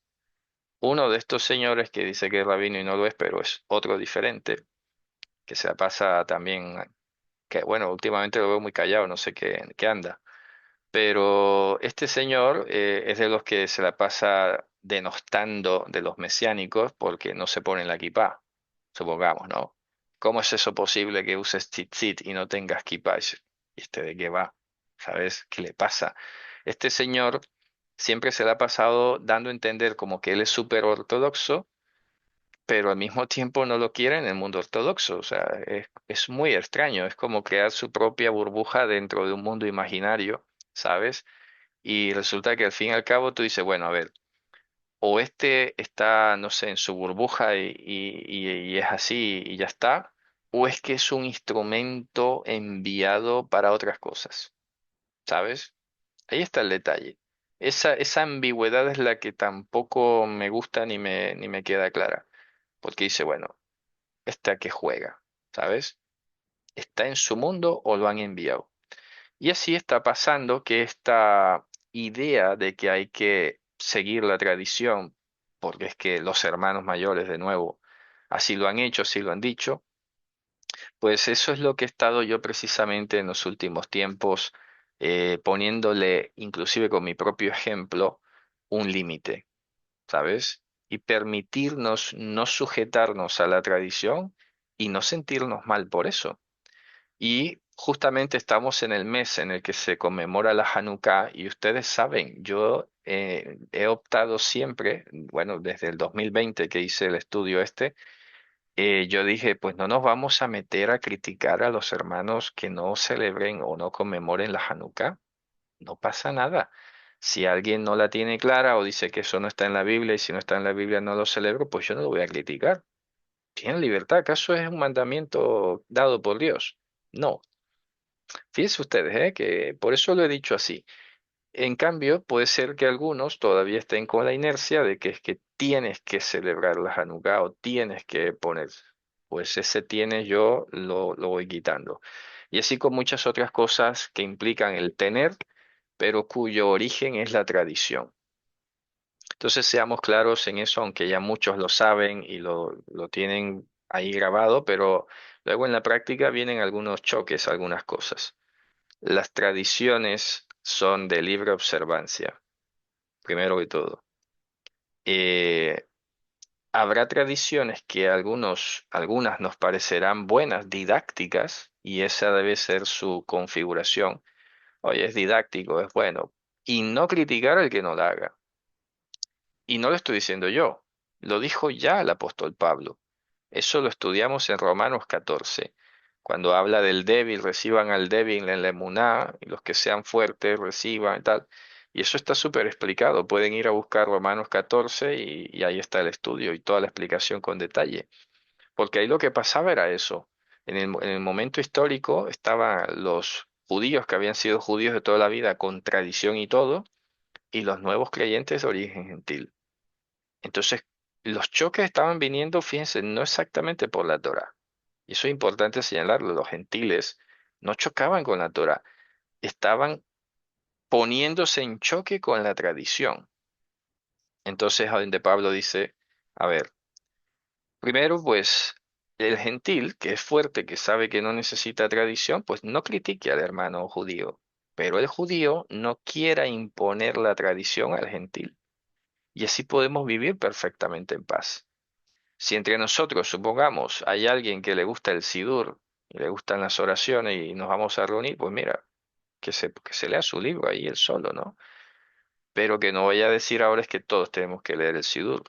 Uno de estos señores que dice que es rabino y no lo es, pero es otro diferente, que se la pasa también que bueno, últimamente lo veo muy callado, no sé qué anda. Pero este señor es de los que se la pasa denostando de los mesiánicos porque no se ponen la kipá, supongamos, ¿no? ¿Cómo es eso posible que uses tzitzit y no tengas kipá? ¿Y este de qué va? ¿Sabes qué le pasa? Este señor siempre se la ha pasado dando a entender como que él es súper ortodoxo pero al mismo tiempo no lo quiere en el mundo ortodoxo. O sea, es muy extraño, es como crear su propia burbuja dentro de un mundo imaginario, ¿sabes? Y resulta que al fin y al cabo tú dices, bueno, a ver, o este está, no sé, en su burbuja y es así y ya está, o es que es un instrumento enviado para otras cosas, ¿sabes? Ahí está el detalle. Esa ambigüedad es la que tampoco me gusta ni me queda clara. Porque dice, bueno, está que juega, ¿sabes? ¿Está en su mundo o lo han enviado? Y así está pasando que esta idea de que hay que seguir la tradición, porque es que los hermanos mayores, de nuevo, así lo han hecho, así lo han dicho, pues eso es lo que he estado yo precisamente en los últimos tiempos, poniéndole, inclusive con mi propio ejemplo, un límite, ¿sabes? Y permitirnos no sujetarnos a la tradición y no sentirnos mal por eso. Y justamente estamos en el mes en el que se conmemora la Hanukkah y ustedes saben, yo he optado siempre, bueno, desde el 2020 que hice el estudio este, yo dije, pues no nos vamos a meter a criticar a los hermanos que no celebren o no conmemoren la Hanukkah. No pasa nada. Si alguien no la tiene clara o dice que eso no está en la Biblia y si no está en la Biblia no lo celebro, pues yo no lo voy a criticar. Tienen libertad. ¿Acaso es un mandamiento dado por Dios? No. Fíjense ustedes, que por eso lo he dicho así. En cambio, puede ser que algunos todavía estén con la inercia de que es que tienes que celebrar la Hanukkah o tienes que poner. Pues ese tienes yo lo voy quitando. Y así con muchas otras cosas que implican el tener, pero cuyo origen es la tradición. Entonces seamos claros en eso, aunque ya muchos lo saben y lo tienen ahí grabado, pero luego en la práctica vienen algunos choques, algunas cosas. Las tradiciones son de libre observancia, primero que todo. Eh, Habrá tradiciones que algunas nos parecerán buenas, didácticas, y esa debe ser su configuración. Oye, es didáctico, es bueno. Y no criticar al que no la haga. Y no lo estoy diciendo yo, lo dijo ya el apóstol Pablo. Eso lo estudiamos en Romanos 14, cuando habla del débil, reciban al débil en la emuná, y los que sean fuertes reciban y tal. Y eso está súper explicado. Pueden ir a buscar Romanos 14 y ahí está el estudio y toda la explicación con detalle. Porque ahí lo que pasaba era eso. En el momento histórico estaban los judíos que habían sido judíos de toda la vida con tradición y todo, y los nuevos creyentes de origen gentil. Entonces, los choques estaban viniendo, fíjense, no exactamente por la Torá. Y eso es importante señalarlo. Los gentiles no chocaban con la Torá, estaban poniéndose en choque con la tradición. Entonces, a donde Pablo dice, a ver, primero, pues el gentil, que es fuerte, que sabe que no necesita tradición, pues no critique al hermano judío, pero el judío no quiera imponer la tradición al gentil. Y así podemos vivir perfectamente en paz. Si entre nosotros, supongamos, hay alguien que le gusta el sidur y le gustan las oraciones y nos vamos a reunir, pues mira, que se lea su libro ahí él solo, ¿no? Pero que no vaya a decir ahora es que todos tenemos que leer el sidur.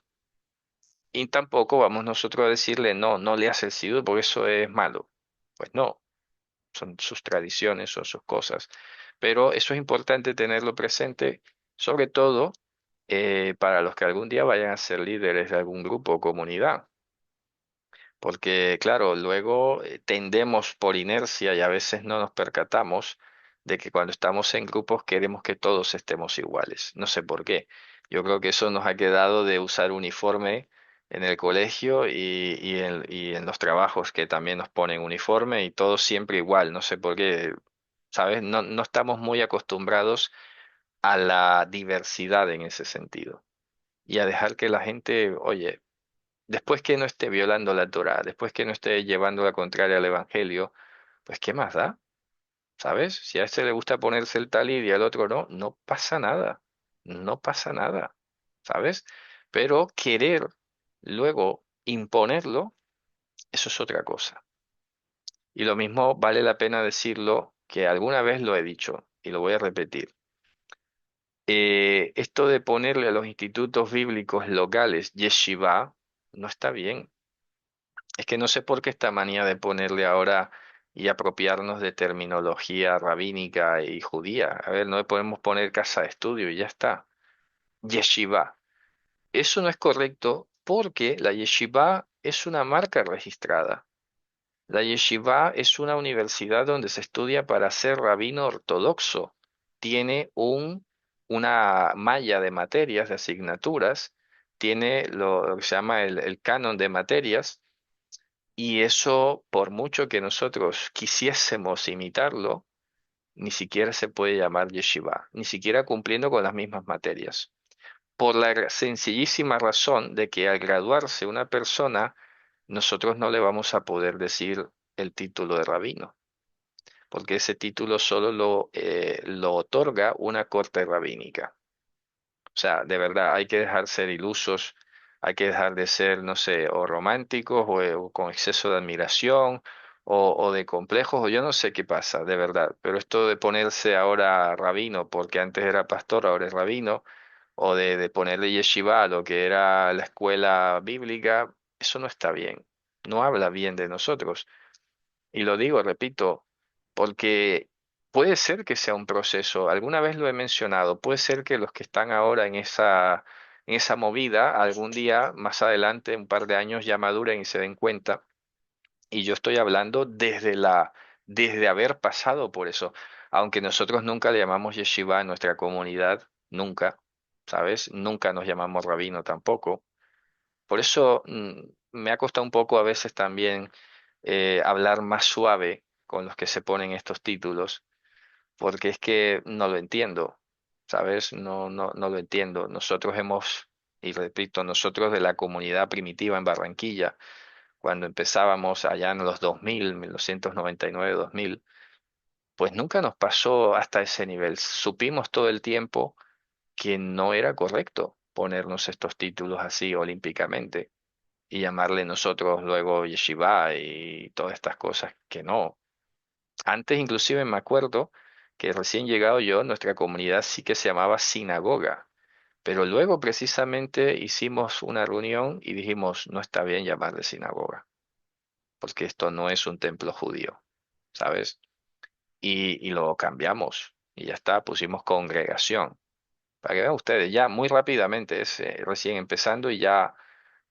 Y tampoco vamos nosotros a decirle, no, no leas el sidur porque eso es malo. Pues no, son sus tradiciones, son sus cosas. Pero eso es importante tenerlo presente, sobre todo para los que algún día vayan a ser líderes de algún grupo o comunidad. Porque, claro, luego tendemos por inercia y a veces no nos percatamos de que cuando estamos en grupos queremos que todos estemos iguales. No sé por qué. Yo creo que eso nos ha quedado de usar uniforme en el colegio y en los trabajos que también nos ponen uniforme y todo siempre igual. No sé por qué, ¿sabes? No, no estamos muy acostumbrados a la diversidad en ese sentido y a dejar que la gente, oye, después que no esté violando la Torá, después que no esté llevando la contraria al Evangelio, pues ¿qué más da? ¿Sabes? Si a este le gusta ponerse el talid y al otro no, no pasa nada. No pasa nada. ¿Sabes? Pero querer luego imponerlo, eso es otra cosa. Y lo mismo vale la pena decirlo, que alguna vez lo he dicho y lo voy a repetir. Esto de ponerle a los institutos bíblicos locales yeshiva no está bien. Es que no sé por qué esta manía de ponerle ahora y apropiarnos de terminología rabínica y judía. A ver, no le podemos poner casa de estudio y ya está. Yeshiva. Eso no es correcto porque la yeshiva es una marca registrada. La yeshiva es una universidad donde se estudia para ser rabino ortodoxo. Tiene una malla de materias, de asignaturas, tiene lo que se llama el canon de materias y eso, por mucho que nosotros quisiésemos imitarlo, ni siquiera se puede llamar yeshiva, ni siquiera cumpliendo con las mismas materias. Por la sencillísima razón de que al graduarse una persona, nosotros no le vamos a poder decir el título de rabino, porque ese título solo lo otorga una corte rabínica. O sea, de verdad, hay que dejar ser ilusos, hay que dejar de ser, no sé, o románticos o con exceso de admiración o de complejos, o yo no sé qué pasa, de verdad. Pero esto de ponerse ahora rabino, porque antes era pastor, ahora es rabino, o de ponerle yeshiva a lo que era la escuela bíblica, eso no está bien. No habla bien de nosotros. Y lo digo, repito, porque puede ser que sea un proceso, alguna vez lo he mencionado, puede ser que los que están ahora en esa movida, algún día más adelante, un par de años, ya maduren y se den cuenta. Y yo estoy hablando desde haber pasado por eso. Aunque nosotros nunca le llamamos yeshiva a nuestra comunidad, nunca, ¿sabes? Nunca nos llamamos rabino tampoco. Por eso me ha costado un poco a veces también hablar más suave con los que se ponen estos títulos, porque es que no lo entiendo, ¿sabes? No, no, no lo entiendo. Nosotros y repito, nosotros de la comunidad primitiva en Barranquilla, cuando empezábamos allá en los 2000, 1999, 2000, pues nunca nos pasó hasta ese nivel. Supimos todo el tiempo que no era correcto ponernos estos títulos así olímpicamente y llamarle nosotros luego yeshiva y todas estas cosas que no. Antes inclusive me acuerdo que recién llegado yo, nuestra comunidad sí que se llamaba sinagoga, pero luego precisamente hicimos una reunión y dijimos, no está bien llamarle sinagoga, porque esto no es un templo judío, ¿sabes? Y lo cambiamos y ya está, pusimos congregación. Para que vean ustedes, ya muy rápidamente, es recién empezando y ya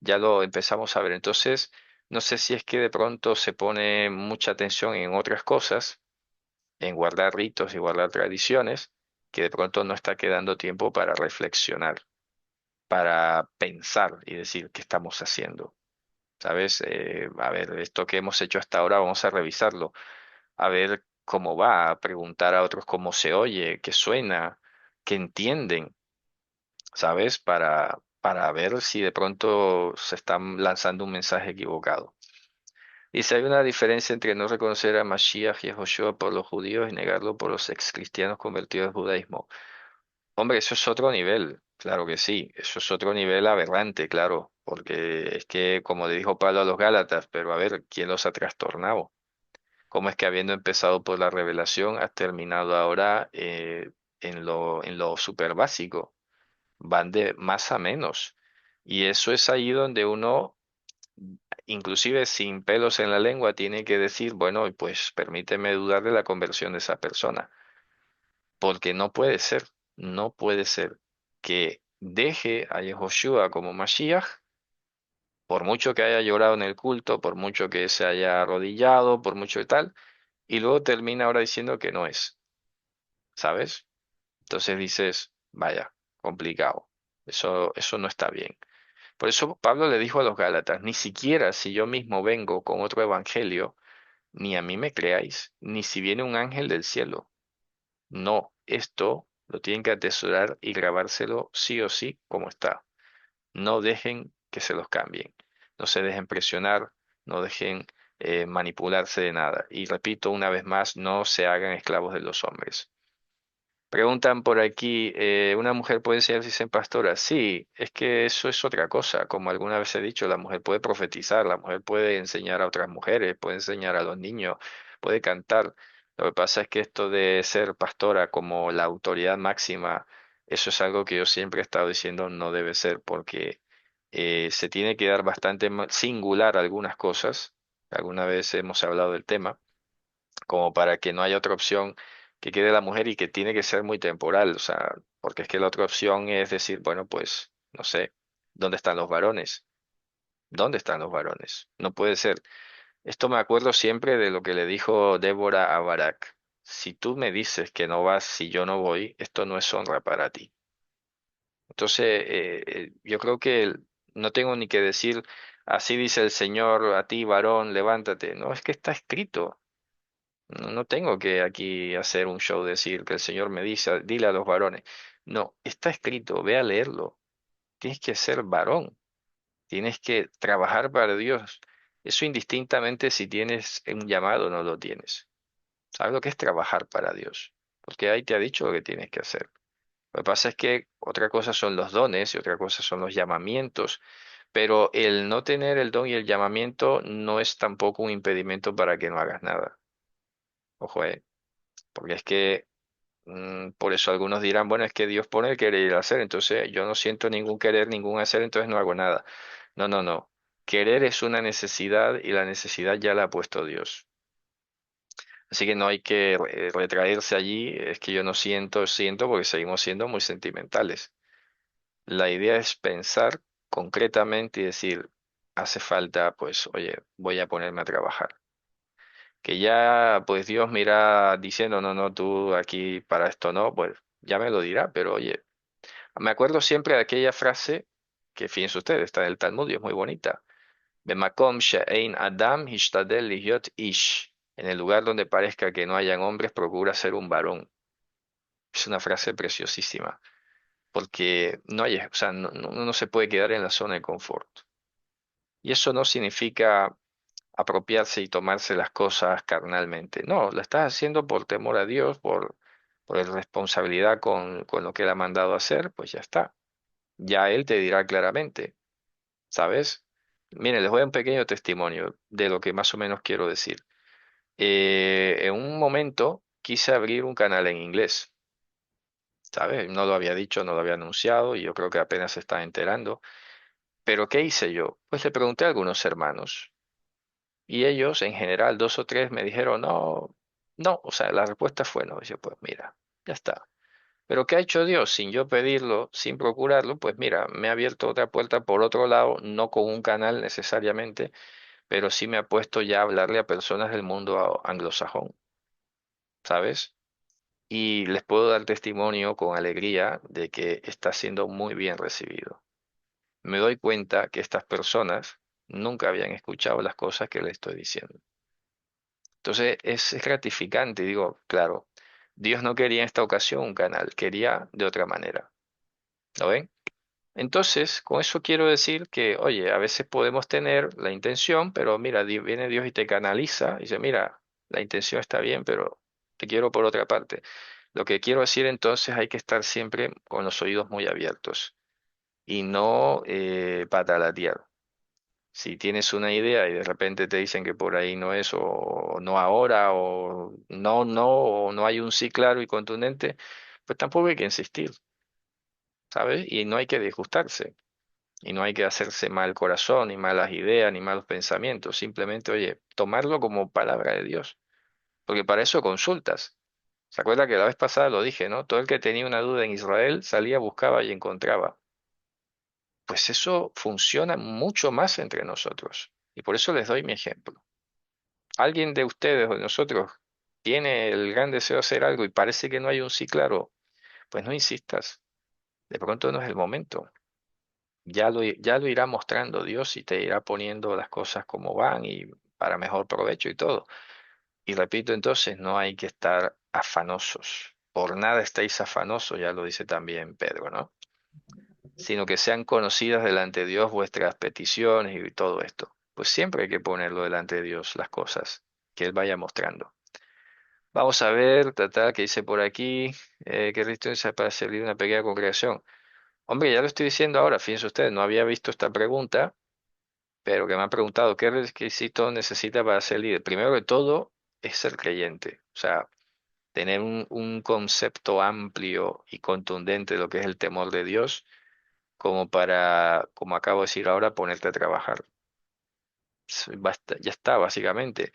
lo empezamos a ver. Entonces, no sé si es que de pronto se pone mucha atención en otras cosas, en guardar ritos y guardar tradiciones, que de pronto no está quedando tiempo para reflexionar, para pensar y decir qué estamos haciendo. ¿Sabes? A ver, esto que hemos hecho hasta ahora, vamos a revisarlo, a ver cómo va, a preguntar a otros cómo se oye, qué suena, qué entienden, ¿sabes? Para ver si de pronto se están lanzando un mensaje equivocado. Dice, hay una diferencia entre no reconocer a Mashiach y a Joshua por los judíos y negarlo por los ex cristianos convertidos al judaísmo. Hombre, eso es otro nivel, claro que sí, eso es otro nivel aberrante, claro, porque es que, como le dijo Pablo a los Gálatas, pero a ver, ¿quién los ha trastornado? ¿Cómo es que habiendo empezado por la revelación, has terminado ahora en lo súper básico? Van de más a menos. Y eso es ahí donde uno, inclusive sin pelos en la lengua, tiene que decir, bueno, pues permíteme dudar de la conversión de esa persona. Porque no puede ser, no puede ser que deje a Yehoshua como Mashiach, por mucho que haya llorado en el culto, por mucho que se haya arrodillado, por mucho y tal, y luego termina ahora diciendo que no es, ¿sabes? Entonces dices, vaya, complicado. Eso no está bien. Por eso Pablo le dijo a los Gálatas, ni siquiera si yo mismo vengo con otro evangelio, ni a mí me creáis, ni si viene un ángel del cielo. No, esto lo tienen que atesorar y grabárselo sí o sí como está. No dejen que se los cambien. No se dejen presionar, no dejen manipularse de nada. Y repito una vez más, no se hagan esclavos de los hombres. Preguntan por aquí, ¿una mujer puede enseñar si ser pastora? Sí, es que eso es otra cosa. Como alguna vez he dicho, la mujer puede profetizar, la mujer puede enseñar a otras mujeres, puede enseñar a los niños, puede cantar. Lo que pasa es que esto de ser pastora como la autoridad máxima, eso es algo que yo siempre he estado diciendo no debe ser porque se tiene que dar bastante singular algunas cosas. Alguna vez hemos hablado del tema como para que no haya otra opción que quede la mujer y que tiene que ser muy temporal, o sea, porque es que la otra opción es decir, bueno, pues, no sé, ¿dónde están los varones? ¿Dónde están los varones? No puede ser. Esto me acuerdo siempre de lo que le dijo Débora a Barak. Si tú me dices que no vas, si yo no voy, esto no es honra para ti. Entonces, yo creo que no tengo ni que decir, así dice el Señor a ti, varón, levántate. No, es que está escrito. No, no tengo que aquí hacer un show, decir que el Señor me dice, dile a los varones. No, está escrito, ve a leerlo. Tienes que ser varón, tienes que trabajar para Dios. Eso indistintamente si tienes un llamado o no lo tienes. ¿Sabes lo que es trabajar para Dios? Porque ahí te ha dicho lo que tienes que hacer. Lo que pasa es que otra cosa son los dones y otra cosa son los llamamientos, pero el no tener el don y el llamamiento no es tampoco un impedimento para que no hagas nada. Ojo, porque es que por eso algunos dirán, bueno, es que Dios pone el querer y el hacer, entonces yo no siento ningún querer, ningún hacer, entonces no hago nada. No, no, no. Querer es una necesidad y la necesidad ya la ha puesto Dios. Así que no hay que retraerse allí, es que yo no siento porque seguimos siendo muy sentimentales. La idea es pensar concretamente y decir, hace falta, pues, oye, voy a ponerme a trabajar. Que ya, pues Dios mira diciendo, no, no, tú aquí para esto no, pues ya me lo dirá, pero oye, me acuerdo siempre de aquella frase que, fíjense ustedes, está en el Talmud y es muy bonita. Bemakom she'ein Adam hishtadel lihyot ish. En el lugar donde parezca que no hayan hombres, procura ser un varón. Es una frase preciosísima, porque no hay, o sea, uno no se puede quedar en la zona de confort. Y eso no significa apropiarse y tomarse las cosas carnalmente. No, lo estás haciendo por temor a Dios, por responsabilidad con lo que Él ha mandado a hacer, pues ya está. Ya Él te dirá claramente. ¿Sabes? Miren, les voy a dar un pequeño testimonio de lo que más o menos quiero decir. En un momento quise abrir un canal en inglés, ¿sabes? No lo había dicho, no lo había anunciado y yo creo que apenas se está enterando. Pero ¿qué hice yo? Pues le pregunté a algunos hermanos y ellos, en general, dos o tres me dijeron, no, no, o sea, la respuesta fue no. Y yo, pues mira, ya está. Pero ¿qué ha hecho Dios? Sin yo pedirlo, sin procurarlo, pues mira, me ha abierto otra puerta por otro lado, no con un canal necesariamente, pero sí me ha puesto ya a hablarle a personas del mundo anglosajón, ¿sabes? Y les puedo dar testimonio con alegría de que está siendo muy bien recibido. Me doy cuenta que estas personas nunca habían escuchado las cosas que les estoy diciendo. Entonces es gratificante, digo, claro, Dios no quería en esta ocasión un canal, quería de otra manera. ¿Lo ven? Entonces, con eso quiero decir que, oye, a veces podemos tener la intención, pero mira, viene Dios y te canaliza y dice, mira, la intención está bien, pero te quiero por otra parte. Lo que quiero decir entonces hay que estar siempre con los oídos muy abiertos y no patalear. Si tienes una idea y de repente te dicen que por ahí no es, o no ahora, o no hay un sí claro y contundente, pues tampoco hay que insistir, ¿sabes? Y no hay que disgustarse. Y no hay que hacerse mal corazón, ni malas ideas, ni malos pensamientos. Simplemente, oye, tomarlo como palabra de Dios. Porque para eso consultas. ¿Se acuerda que la vez pasada lo dije, ¿no? Todo el que tenía una duda en Israel salía, buscaba y encontraba. Pues eso funciona mucho más entre nosotros. Y por eso les doy mi ejemplo. Alguien de ustedes o de nosotros tiene el gran deseo de hacer algo y parece que no hay un sí claro, pues no insistas. De pronto no es el momento. Ya lo irá mostrando Dios y te irá poniendo las cosas como van y para mejor provecho y todo. Y repito, entonces no hay que estar afanosos. Por nada estéis afanosos, ya lo dice también Pedro, ¿no? Sino que sean conocidas delante de Dios vuestras peticiones y todo esto. Pues siempre hay que ponerlo delante de Dios las cosas que Él vaya mostrando. Vamos a ver, tratar que dice por aquí, ¿qué Cristo es para servir una pequeña congregación? Hombre, ya lo estoy diciendo ahora, fíjense ustedes, no había visto esta pregunta, pero que me han preguntado qué requisito necesita para ser líder. Primero de todo es ser creyente, o sea, tener un concepto amplio y contundente de lo que es el temor de Dios, como para, como acabo de decir ahora, ponerte a trabajar. Ya está, básicamente.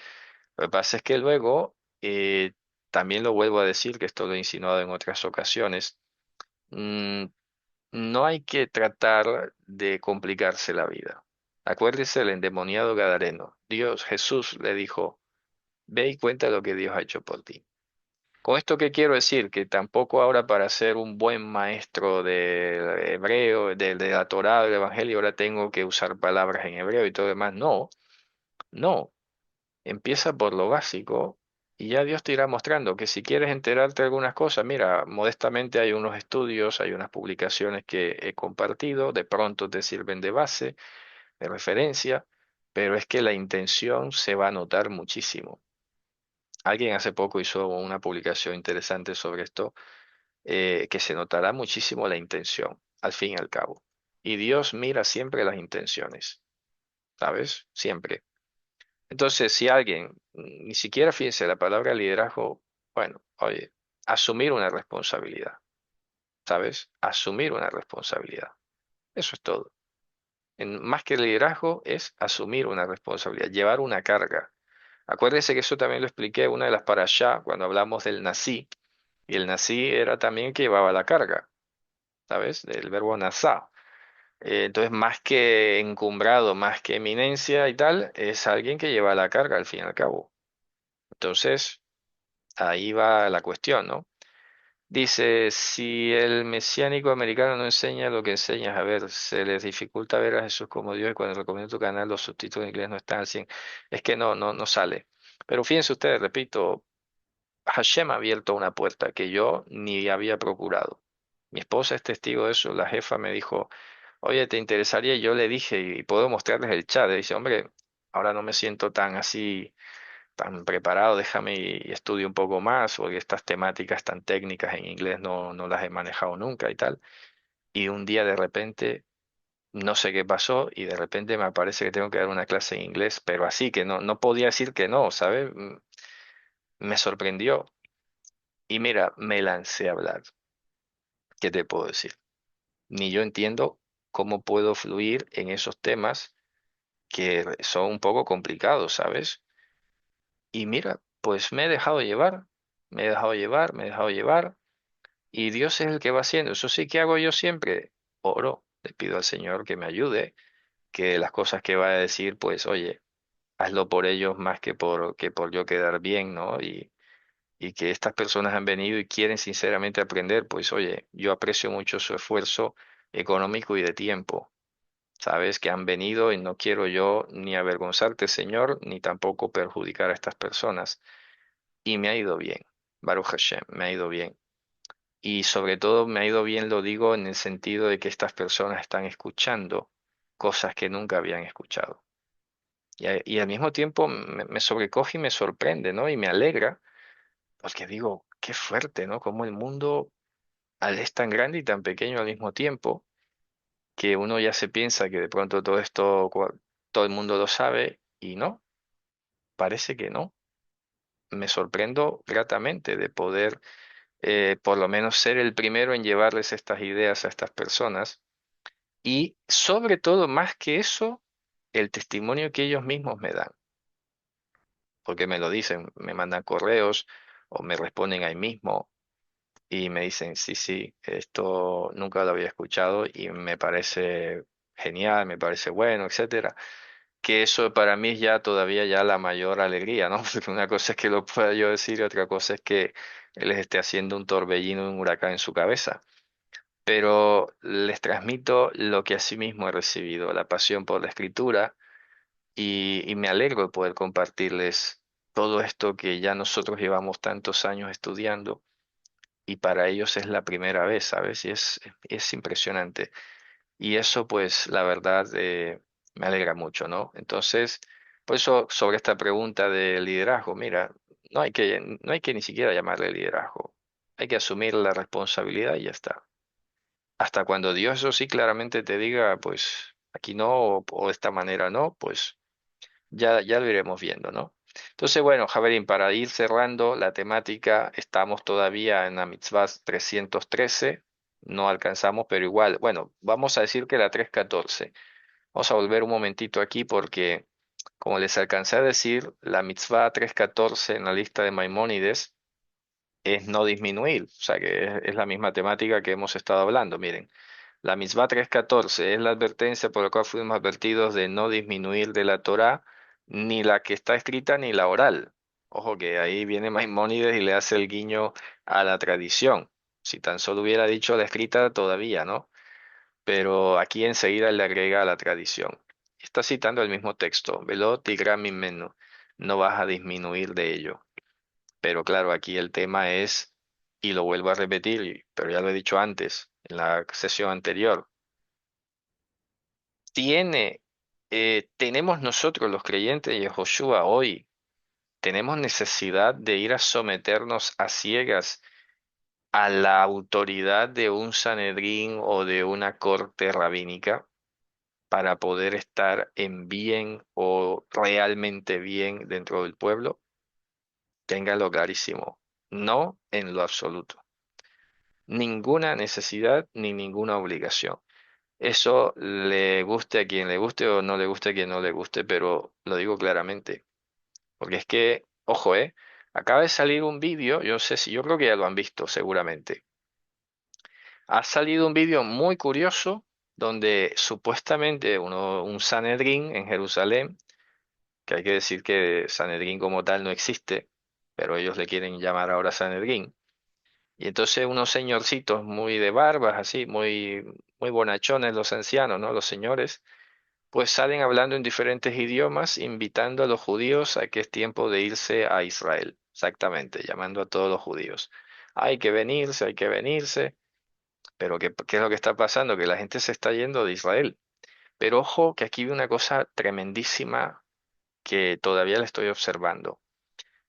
Lo que pasa es que luego, también lo vuelvo a decir, que esto lo he insinuado en otras ocasiones, mm, no hay que tratar de complicarse la vida. Acuérdese del endemoniado Gadareno. Jesús le dijo, ve y cuenta lo que Dios ha hecho por ti. Con esto, ¿qué quiero decir? Que tampoco ahora para ser un buen maestro de hebreo, de la Torá, del Evangelio, ahora tengo que usar palabras en hebreo y todo demás. No, no. Empieza por lo básico y ya Dios te irá mostrando que si quieres enterarte de algunas cosas, mira, modestamente hay unos estudios, hay unas publicaciones que he compartido, de pronto te sirven de base, de referencia, pero es que la intención se va a notar muchísimo. Alguien hace poco hizo una publicación interesante sobre esto, que se notará muchísimo la intención, al fin y al cabo. Y Dios mira siempre las intenciones, ¿sabes? Siempre. Entonces, si alguien, ni siquiera fíjense la palabra liderazgo, bueno, oye, asumir una responsabilidad, ¿sabes? Asumir una responsabilidad. Eso es todo. Más que liderazgo es asumir una responsabilidad, llevar una carga. Acuérdense que eso también lo expliqué en una de las parashá cuando hablamos del nací, y el nací era también el que llevaba la carga, ¿sabes? Del verbo nazá. Entonces, más que encumbrado, más que eminencia y tal, es alguien que lleva la carga al fin y al cabo. Entonces, ahí va la cuestión, ¿no? Dice, si el mesiánico americano no enseña lo que enseñas, a ver, se les dificulta ver a Jesús como Dios y cuando recomiendo tu canal los subtítulos en inglés no están al 100. Es que no sale. Pero fíjense ustedes, repito, Hashem ha abierto una puerta que yo ni había procurado. Mi esposa es testigo de eso, la jefa me dijo, oye, ¿te interesaría? Y yo le dije, y puedo mostrarles el chat. Y dice, hombre, ahora no me siento tan así tan preparado, déjame y estudio un poco más, porque estas temáticas tan técnicas en inglés no las he manejado nunca y tal. Y un día de repente, no sé qué pasó, y de repente me aparece que tengo que dar una clase en inglés, pero así que no podía decir que no, ¿sabes? Me sorprendió. Y mira, me lancé a hablar. ¿Qué te puedo decir? Ni yo entiendo cómo puedo fluir en esos temas que son un poco complicados, ¿sabes? Y mira, pues me he dejado llevar, me he dejado llevar, me he dejado llevar. Y Dios es el que va haciendo. Eso sí que hago yo siempre. Oro, le pido al Señor que me ayude, que las cosas que va a decir, pues oye, hazlo por ellos más que por yo quedar bien, ¿no? Y que estas personas han venido y quieren sinceramente aprender, pues oye, yo aprecio mucho su esfuerzo económico y de tiempo, sabes que han venido y no quiero yo ni avergonzarte, Señor, ni tampoco perjudicar a estas personas. Y me ha ido bien, Baruch Hashem, me ha ido bien. Y sobre todo me ha ido bien, lo digo en el sentido de que estas personas están escuchando cosas que nunca habían escuchado. Y al mismo tiempo me sobrecoge y me sorprende, ¿no? Y me alegra, porque digo, qué fuerte, ¿no? Como el mundo es tan grande y tan pequeño al mismo tiempo, que uno ya se piensa que de pronto todo esto, todo el mundo lo sabe, y no, parece que no. Me sorprendo gratamente de poder, por lo menos, ser el primero en llevarles estas ideas a estas personas. Y sobre todo, más que eso, el testimonio que ellos mismos me dan, porque me lo dicen, me mandan correos o me responden ahí mismo y me dicen, sí, sí, esto nunca lo había escuchado y me parece genial, me parece bueno, etcétera. Que eso para mí es ya todavía ya la mayor alegría, ¿no? Porque una cosa es que lo pueda yo decir y otra cosa es que les esté haciendo un torbellino, un huracán en su cabeza. Pero les transmito lo que asimismo he recibido, la pasión por la escritura y me alegro de poder compartirles todo esto que ya nosotros llevamos tantos años estudiando y para ellos es la primera vez, ¿sabes? Y es impresionante. Y eso, pues, la verdad, me alegra mucho, ¿no? Entonces, por eso, sobre esta pregunta de liderazgo, mira, no hay que ni siquiera llamarle liderazgo. Hay que asumir la responsabilidad y ya está. Hasta cuando Dios, eso sí, claramente te diga, pues, aquí no, o de esta manera no, pues ya lo iremos viendo, ¿no? Entonces, bueno, Javerín, para ir cerrando la temática, estamos todavía en la mitzvah 313, no alcanzamos, pero igual, bueno, vamos a decir que la 314. Vamos a volver un momentito aquí porque, como les alcancé a decir, la mitzvah 314 en la lista de Maimónides es no disminuir, o sea que es la misma temática que hemos estado hablando, miren. La Mitzvah 314 es la advertencia por la cual fuimos advertidos de no disminuir de la Torá ni la que está escrita ni la oral. Ojo que ahí viene Maimónides y le hace el guiño a la tradición. Si tan solo hubiera dicho la escrita, todavía, ¿no? Pero aquí enseguida le agrega a la tradición. Está citando el mismo texto, Velo tigra mimenu, no vas a disminuir de ello. Pero claro, aquí el tema es, y lo vuelvo a repetir, pero ya lo he dicho antes, en la sesión anterior, tenemos nosotros los creyentes de Joshua hoy, tenemos necesidad de ir a someternos a ciegas a la autoridad de un Sanedrín o de una corte rabínica para poder estar en bien o realmente bien dentro del pueblo. Téngalo clarísimo, no en lo absoluto. Ninguna necesidad ni ninguna obligación. Eso le guste a quien le guste o no le guste a quien no le guste, pero lo digo claramente. Porque es que, ojo, acaba de salir un vídeo, yo sé si, yo creo que ya lo han visto seguramente. Ha salido un vídeo muy curioso donde supuestamente un Sanedrín en Jerusalén, que hay que decir que Sanedrín como tal no existe, pero ellos le quieren llamar ahora Sanedrín. Y entonces unos señorcitos muy de barbas, así, muy bonachones los ancianos, ¿no? Los señores pues salen hablando en diferentes idiomas, invitando a los judíos a que es tiempo de irse a Israel. Exactamente, llamando a todos los judíos. Hay que venirse, pero ¿qué es lo que está pasando? Que la gente se está yendo de Israel. Pero ojo que aquí vi una cosa tremendísima que todavía la estoy observando.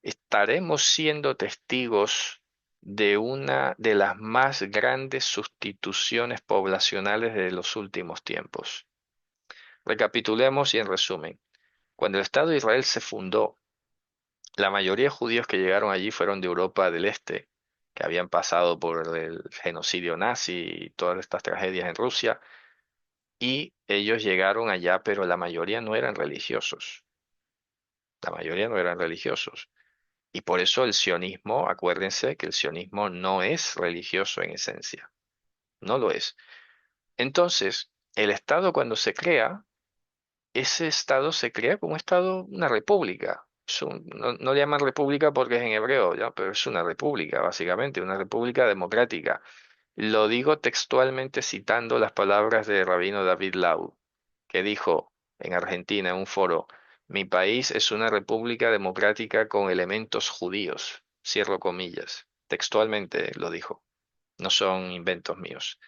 Estaremos siendo testigos de una de las más grandes sustituciones poblacionales de los últimos tiempos. Recapitulemos y en resumen. Cuando el Estado de Israel se fundó, la mayoría de judíos que llegaron allí fueron de Europa del Este, que habían pasado por el genocidio nazi y todas estas tragedias en Rusia, y ellos llegaron allá, pero la mayoría no eran religiosos. La mayoría no eran religiosos. Y por eso el sionismo, acuérdense que el sionismo no es religioso en esencia, no lo es. Entonces, el Estado cuando se crea, ese estado se crea como un estado, una república. No le llaman república porque es en hebreo, ¿ya? Pero es una república, básicamente, una república democrática. Lo digo textualmente citando las palabras de Rabino David Lau, que dijo en Argentina, en un foro, mi país es una república democrática con elementos judíos. Cierro comillas. Textualmente lo dijo. No son inventos míos.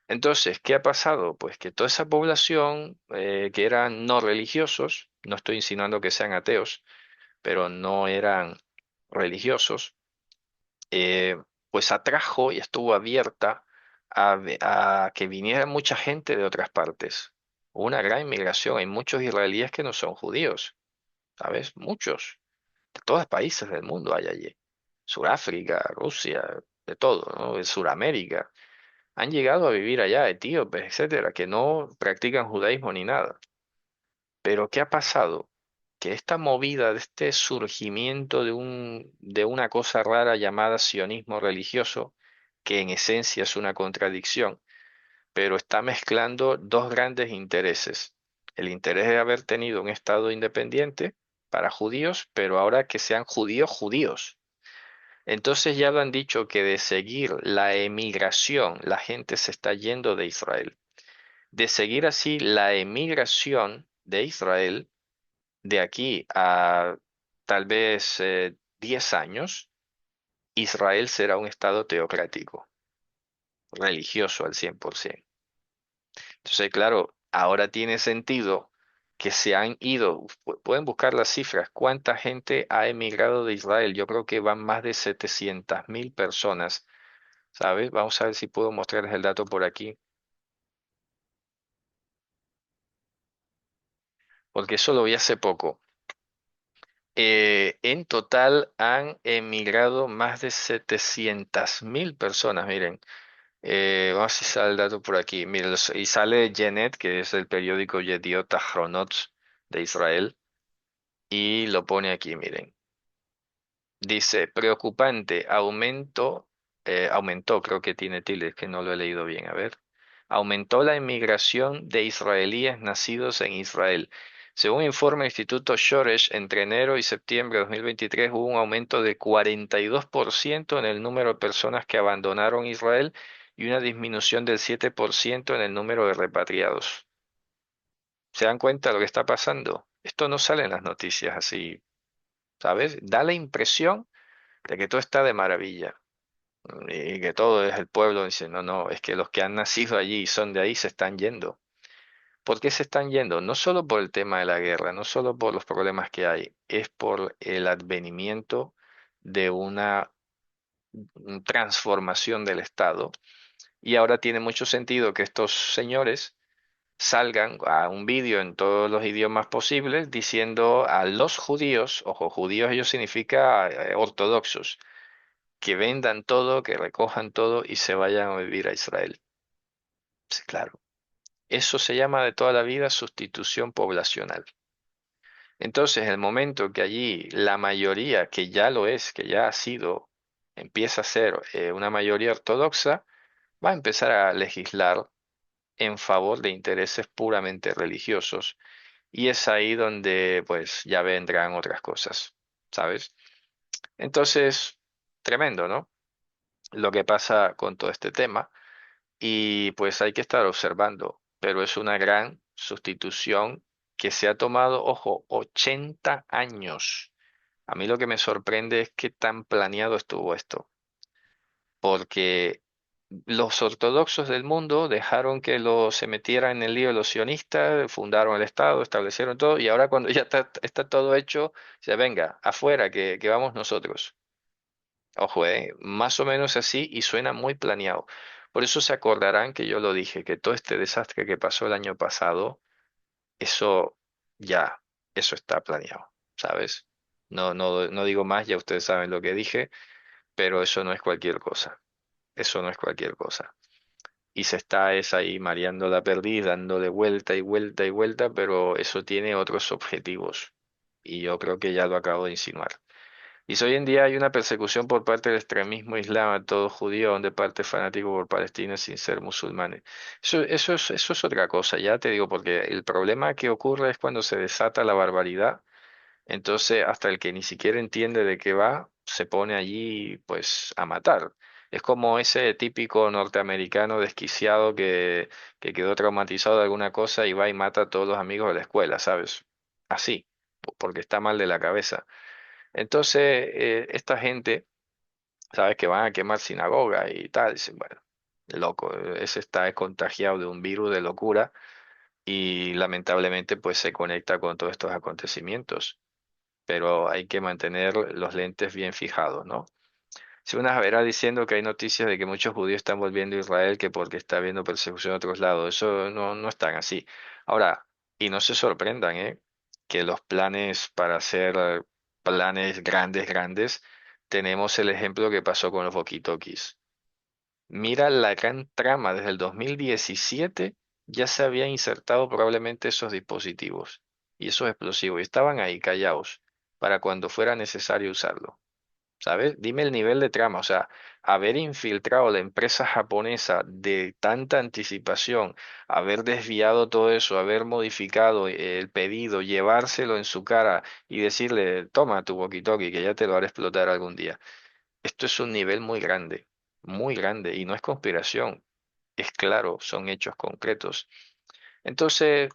Entonces, ¿qué ha pasado? Pues que toda esa población que eran no religiosos, no estoy insinuando que sean ateos, pero no eran religiosos, eh, pues atrajo y estuvo abierta a que viniera mucha gente de otras partes. Hubo una gran inmigración, hay muchos israelíes que no son judíos, ¿sabes? Muchos, de todos los países del mundo hay allí. Suráfrica, Rusia, de todo, ¿no? De Suramérica. Han llegado a vivir allá, etíopes, etcétera, que no practican judaísmo ni nada. Pero ¿qué ha pasado? Que esta movida de este surgimiento de una cosa rara llamada sionismo religioso, que en esencia es una contradicción, pero está mezclando dos grandes intereses. El interés de haber tenido un Estado independiente para judíos, pero ahora que sean judíos judíos. Entonces ya lo han dicho que de seguir la emigración, la gente se está yendo de Israel. De seguir así la emigración de Israel, de aquí a tal vez 10 años, Israel será un estado teocrático, religioso al 100%. Entonces, claro, ahora tiene sentido que se han ido, pueden buscar las cifras, cuánta gente ha emigrado de Israel. Yo creo que van más de 700.000 personas, ¿sabes? Vamos a ver si puedo mostrarles el dato por aquí, porque eso lo vi hace poco. En total han emigrado más de 700.000 personas, miren. Vamos a ver si sale el dato por aquí. Miren, y sale Yenet, que es el periódico Yediot Ahronot de Israel, y lo pone aquí, miren. Dice, preocupante, aumentó, creo que tiene tilde, es que no lo he leído bien, a ver. Aumentó la inmigración de israelíes nacidos en Israel. Según informa el Instituto Shoresh, entre enero y septiembre de 2023 hubo un aumento de 42% en el número de personas que abandonaron Israel y una disminución del 7% en el número de repatriados. ¿Se dan cuenta de lo que está pasando? Esto no sale en las noticias así, ¿sabes? Da la impresión de que todo está de maravilla y que todo es el pueblo. Dice, no, no, es que los que han nacido allí y son de ahí se están yendo. ¿Por qué se están yendo? No solo por el tema de la guerra, no solo por los problemas que hay, es por el advenimiento de una transformación del Estado. Y ahora tiene mucho sentido que estos señores salgan a un vídeo en todos los idiomas posibles diciendo a los judíos, ojo, judíos ellos significa ortodoxos, que vendan todo, que recojan todo y se vayan a vivir a Israel. Sí, claro. Eso se llama de toda la vida sustitución poblacional. Entonces, el momento que allí la mayoría, que ya lo es, que ya ha sido, empieza a ser una mayoría ortodoxa, va a empezar a legislar en favor de intereses puramente religiosos. Y es ahí donde pues ya vendrán otras cosas, ¿sabes? Entonces, tremendo, ¿no? Lo que pasa con todo este tema. Y pues hay que estar observando, pero es una gran sustitución que se ha tomado, ojo, 80 años. A mí lo que me sorprende es qué tan planeado estuvo esto, porque los ortodoxos del mundo dejaron que se metiera en el lío los sionistas, fundaron el Estado, establecieron todo, y ahora cuando ya está todo hecho, se venga, afuera, que vamos nosotros. Ojo, más o menos así y suena muy planeado. Por eso se acordarán que yo lo dije, que todo este desastre que pasó el año pasado, eso ya, eso está planeado, ¿sabes? No digo más, ya ustedes saben lo que dije, pero eso no es cualquier cosa. Eso no es cualquier cosa. Y se está es ahí mareando la perdiz, dándole vuelta y vuelta y vuelta, pero eso tiene otros objetivos. Y yo creo que ya lo acabo de insinuar. Y si hoy en día hay una persecución por parte del extremismo islam a todo judío, donde parte fanático por Palestina sin ser musulmanes. Eso es otra cosa, ya te digo, porque el problema que ocurre es cuando se desata la barbaridad. Entonces, hasta el que ni siquiera entiende de qué va, se pone allí, pues, a matar. Es como ese típico norteamericano desquiciado que quedó traumatizado de alguna cosa y va y mata a todos los amigos de la escuela, ¿sabes? Así, porque está mal de la cabeza. Entonces, esta gente, ¿sabes? Que van a quemar sinagoga y tal, dicen, bueno, loco, ese está contagiado de un virus de locura y lamentablemente pues se conecta con todos estos acontecimientos, pero hay que mantener los lentes bien fijados, ¿no? Si una verá diciendo que hay noticias de que muchos judíos están volviendo a Israel que porque está habiendo persecución en otros lados, eso no es tan así. Ahora, y no se sorprendan, ¿eh? Que los planes para hacer planes grandes, tenemos el ejemplo que pasó con los walkie-talkies. Mira la gran trama, desde el 2017 ya se habían insertado probablemente esos dispositivos y esos explosivos y estaban ahí callados para cuando fuera necesario usarlo. ¿Sabes? Dime el nivel de trama, o sea, haber infiltrado la empresa japonesa de tanta anticipación, haber desviado todo eso, haber modificado el pedido, llevárselo en su cara y decirle, toma tu walkie-talkie que ya te lo haré explotar algún día. Esto es un nivel muy grande, y no es conspiración, es claro, son hechos concretos. Entonces,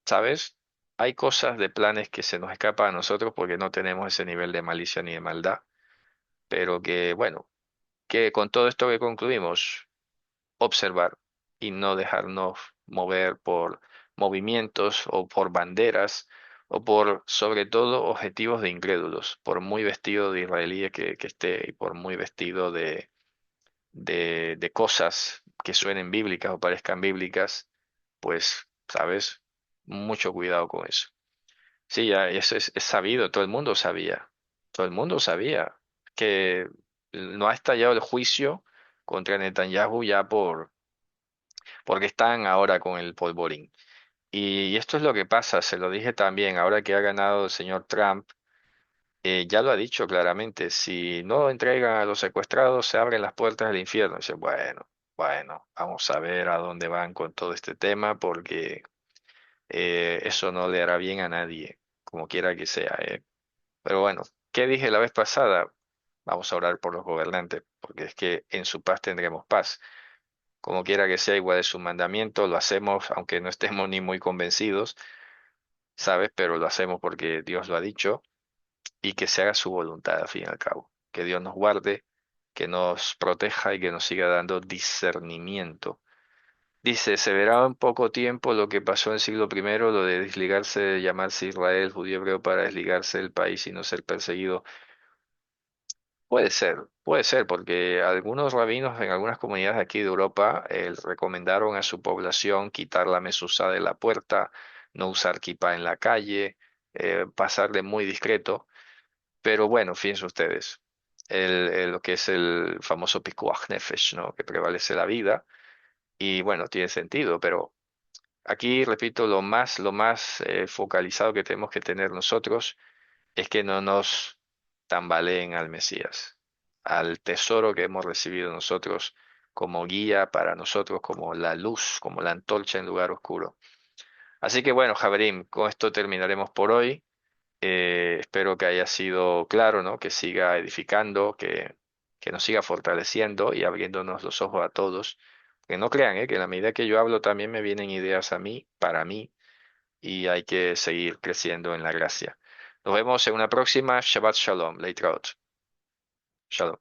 ¿sabes? Hay cosas de planes que se nos escapan a nosotros porque no tenemos ese nivel de malicia ni de maldad, pero que, bueno, que con todo esto que concluimos, observar y no dejarnos mover por movimientos o por banderas o por, sobre todo, objetivos de incrédulos, por muy vestido de israelí que esté y por muy vestido de cosas que suenen bíblicas o parezcan bíblicas, pues, ¿sabes? Mucho cuidado con eso. Sí, ya eso es sabido, todo el mundo sabía que no ha estallado el juicio contra Netanyahu ya porque están ahora con el polvorín. Y esto es lo que pasa, se lo dije también, ahora que ha ganado el señor Trump, ya lo ha dicho claramente, si no entregan a los secuestrados, se abren las puertas del infierno. Dice, bueno, vamos a ver a dónde van con todo este tema, porque eso no le hará bien a nadie, como quiera que sea, ¿eh? Pero bueno, ¿qué dije la vez pasada? Vamos a orar por los gobernantes, porque es que en su paz tendremos paz. Como quiera que sea, igual es su mandamiento, lo hacemos aunque no estemos ni muy convencidos, ¿sabes? Pero lo hacemos porque Dios lo ha dicho y que se haga su voluntad al fin y al cabo. Que Dios nos guarde, que nos proteja y que nos siga dando discernimiento. Dice, se verá en poco tiempo lo que pasó en el siglo primero, lo de desligarse de llamarse Israel, judío hebreo, para desligarse del país y no ser perseguido. Puede ser, porque algunos rabinos en algunas comunidades aquí de Europa recomendaron a su población quitar la mezuzá de la puerta, no usar kippah en la calle, pasar de muy discreto. Pero bueno, fíjense ustedes, lo que es el famoso pikuach nefesh, ¿no? Que prevalece la vida. Y bueno, tiene sentido, pero aquí, repito, lo más focalizado que tenemos que tener nosotros es que no nos tambaleen al Mesías, al tesoro que hemos recibido nosotros como guía para nosotros, como la luz, como la antorcha en lugar oscuro. Así que bueno, Javerín, con esto terminaremos por hoy. Espero que haya sido claro, ¿no? Que siga edificando, que nos siga fortaleciendo y abriéndonos los ojos a todos. Que no crean, que en la medida que yo hablo también me vienen ideas a mí, para mí, y hay que seguir creciendo en la gracia. Nos vemos en una próxima. Shabbat Shalom. Leitraot. Shalom.